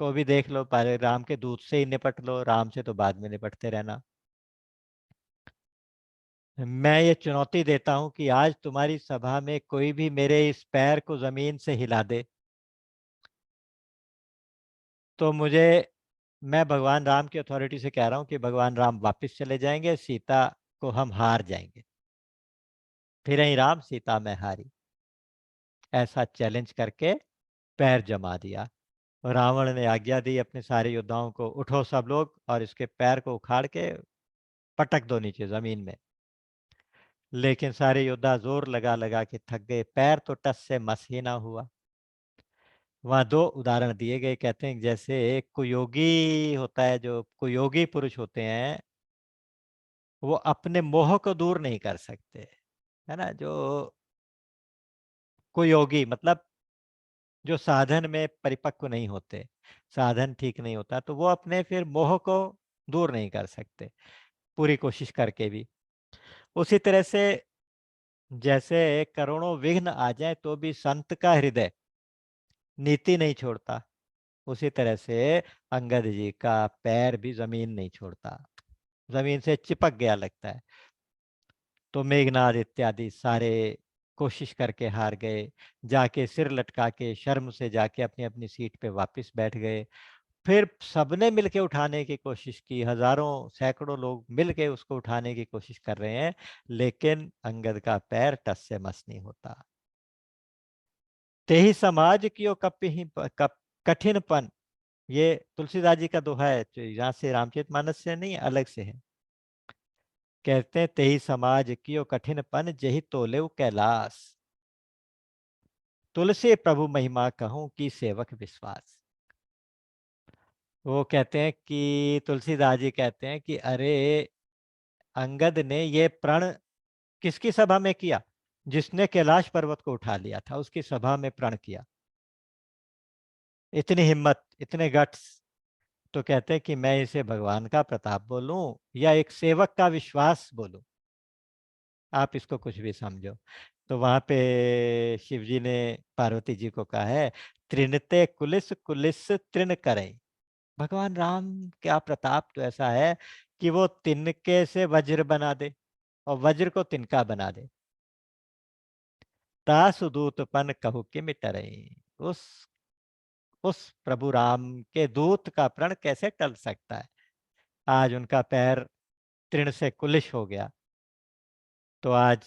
A: को भी देख लो, पहले राम के दूत से ही निपट लो, राम से तो बाद में निपटते रहना। मैं ये चुनौती देता हूं कि आज तुम्हारी सभा में कोई भी मेरे इस पैर को जमीन से हिला दे, तो मुझे, मैं भगवान राम की अथॉरिटी से कह रहा हूं कि भगवान राम वापस चले जाएंगे, सीता को हम हार जाएंगे, फिर ही राम सीता में हारी। ऐसा चैलेंज करके पैर जमा दिया। रावण ने आज्ञा दी अपने सारे योद्धाओं को, उठो सब लोग और इसके पैर को उखाड़ के पटक दो नीचे जमीन में। लेकिन सारे योद्धा जोर लगा लगा के थक गए, पैर तो टस से मस ही ना हुआ। वहां दो उदाहरण दिए गए, कहते हैं जैसे एक कुयोगी होता है, जो कुयोगी पुरुष होते हैं वो अपने मोह को दूर नहीं कर सकते, है ना। जो कुयोगी मतलब जो साधन में परिपक्व नहीं होते, साधन ठीक नहीं होता, तो वो अपने फिर मोह को दूर नहीं कर सकते पूरी कोशिश करके भी। उसी तरह से जैसे करोड़ों विघ्न आ जाए तो भी संत का हृदय नीति नहीं छोड़ता, उसी तरह से अंगद जी का पैर भी जमीन नहीं छोड़ता, जमीन से चिपक गया लगता है। तो मेघनाद इत्यादि सारे कोशिश करके हार गए, जाके सिर लटका के शर्म से जाके अपनी अपनी सीट पे वापस बैठ गए। फिर सबने मिलके उठाने की कोशिश की, हजारों सैकड़ों लोग मिलके उसको उठाने की कोशिश कर रहे हैं, लेकिन अंगद का पैर टस से मस नहीं होता। तेहि समाज कियो कपिहि कप कठिनपन, ये तुलसीदास जी का दोहा है, जो यहाँ से रामचरितमानस से नहीं अलग से है। कहते हैं तेहि समाज कियो कठिनपन जेहि तोलेउ कैलास, तुलसी प्रभु महिमा कहूं की सेवक विश्वास। वो कहते हैं कि तुलसीदास जी कहते हैं कि अरे अंगद ने ये प्रण किसकी सभा में किया, जिसने कैलाश पर्वत को उठा लिया था उसकी सभा में प्रण किया। इतनी हिम्मत, इतने गट्स। तो कहते हैं कि मैं इसे भगवान का प्रताप बोलूं या एक सेवक का विश्वास बोलूं, आप इसको कुछ भी समझो। तो वहां पे शिव जी ने पार्वती जी को कहा है, त्रिनते कुलिस कुलिस तृण करें। भगवान राम का प्रताप तो ऐसा है कि वो तिनके से वज्र बना दे और वज्र को तिनका बना दे। तासु दूतपन कहु कि मिटरई, उस उस प्रभु राम के दूत का प्रण कैसे टल सकता है। आज उनका पैर तृण से कुलिश हो गया, तो आज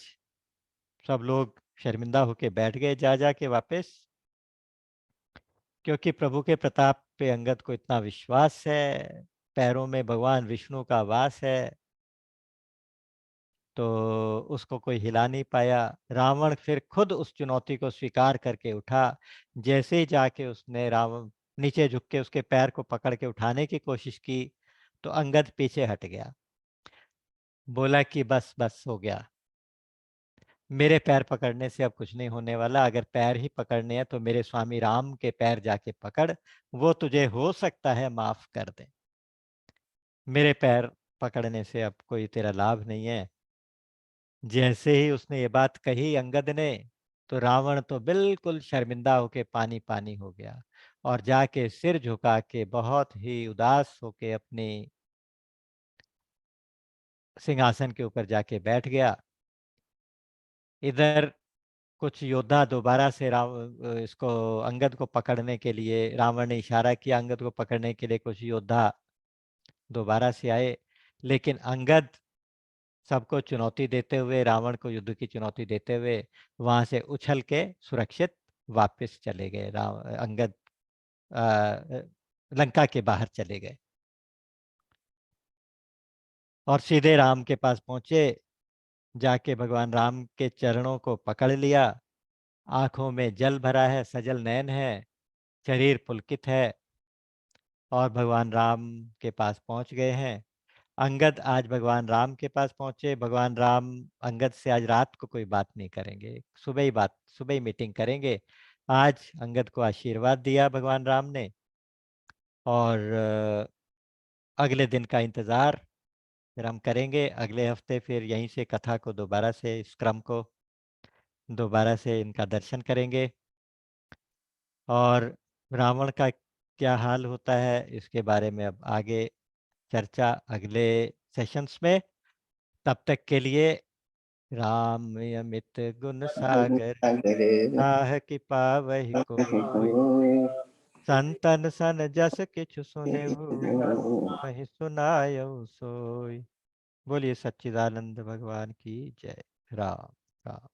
A: सब लोग शर्मिंदा होके बैठ गए जा जा के वापस, क्योंकि प्रभु के प्रताप पे अंगद को इतना विश्वास है, पैरों में भगवान विष्णु का वास है, तो उसको कोई हिला नहीं पाया। रावण फिर खुद उस चुनौती को स्वीकार करके उठा। जैसे ही जाके उसने रावण नीचे झुक के उसके पैर को पकड़ के उठाने की कोशिश की, तो अंगद पीछे हट गया, बोला कि बस बस हो गया, मेरे पैर पकड़ने से अब कुछ नहीं होने वाला, अगर पैर ही पकड़ने हैं तो मेरे स्वामी राम के पैर जाके पकड़, वो तुझे हो सकता है माफ कर दे, मेरे पैर पकड़ने से अब कोई तेरा लाभ नहीं है। जैसे ही उसने ये बात कही अंगद ने, तो रावण तो बिल्कुल शर्मिंदा होके पानी पानी हो गया और जाके सिर झुका के बहुत ही उदास होके अपनी सिंहासन के ऊपर जाके बैठ गया। इधर कुछ योद्धा दोबारा से इसको अंगद को पकड़ने के लिए, रावण ने इशारा किया अंगद को पकड़ने के लिए, कुछ योद्धा दोबारा से आए, लेकिन अंगद सबको चुनौती देते हुए, रावण को युद्ध की चुनौती देते हुए वहां से उछल के सुरक्षित वापस चले गए। अंगद अ, लंका के बाहर चले गए और सीधे राम के पास पहुंचे, जाके भगवान राम के चरणों को पकड़ लिया। आंखों में जल भरा है, सजल नयन है, शरीर पुलकित है और भगवान राम के पास पहुंच गए हैं। अंगद आज भगवान राम के पास पहुंचे, भगवान राम अंगद से आज रात को कोई बात नहीं करेंगे, सुबह ही मीटिंग करेंगे। आज अंगद को आशीर्वाद दिया भगवान राम ने, और अगले दिन का इंतजार फिर हम करेंगे, अगले हफ्ते फिर यहीं से कथा को दोबारा से, इस क्रम को दोबारा से इनका दर्शन करेंगे, और रावण का क्या हाल होता है इसके बारे में अब आगे चर्चा अगले सेशंस में। तब तक के लिए राम अमित गुण सागर, ताह की पावहि कोय, संतन सन जस किछु सुनेहु, वही सुनायऊ सोय। बोलिए सच्चिदानंद भगवान की जय। राम राम।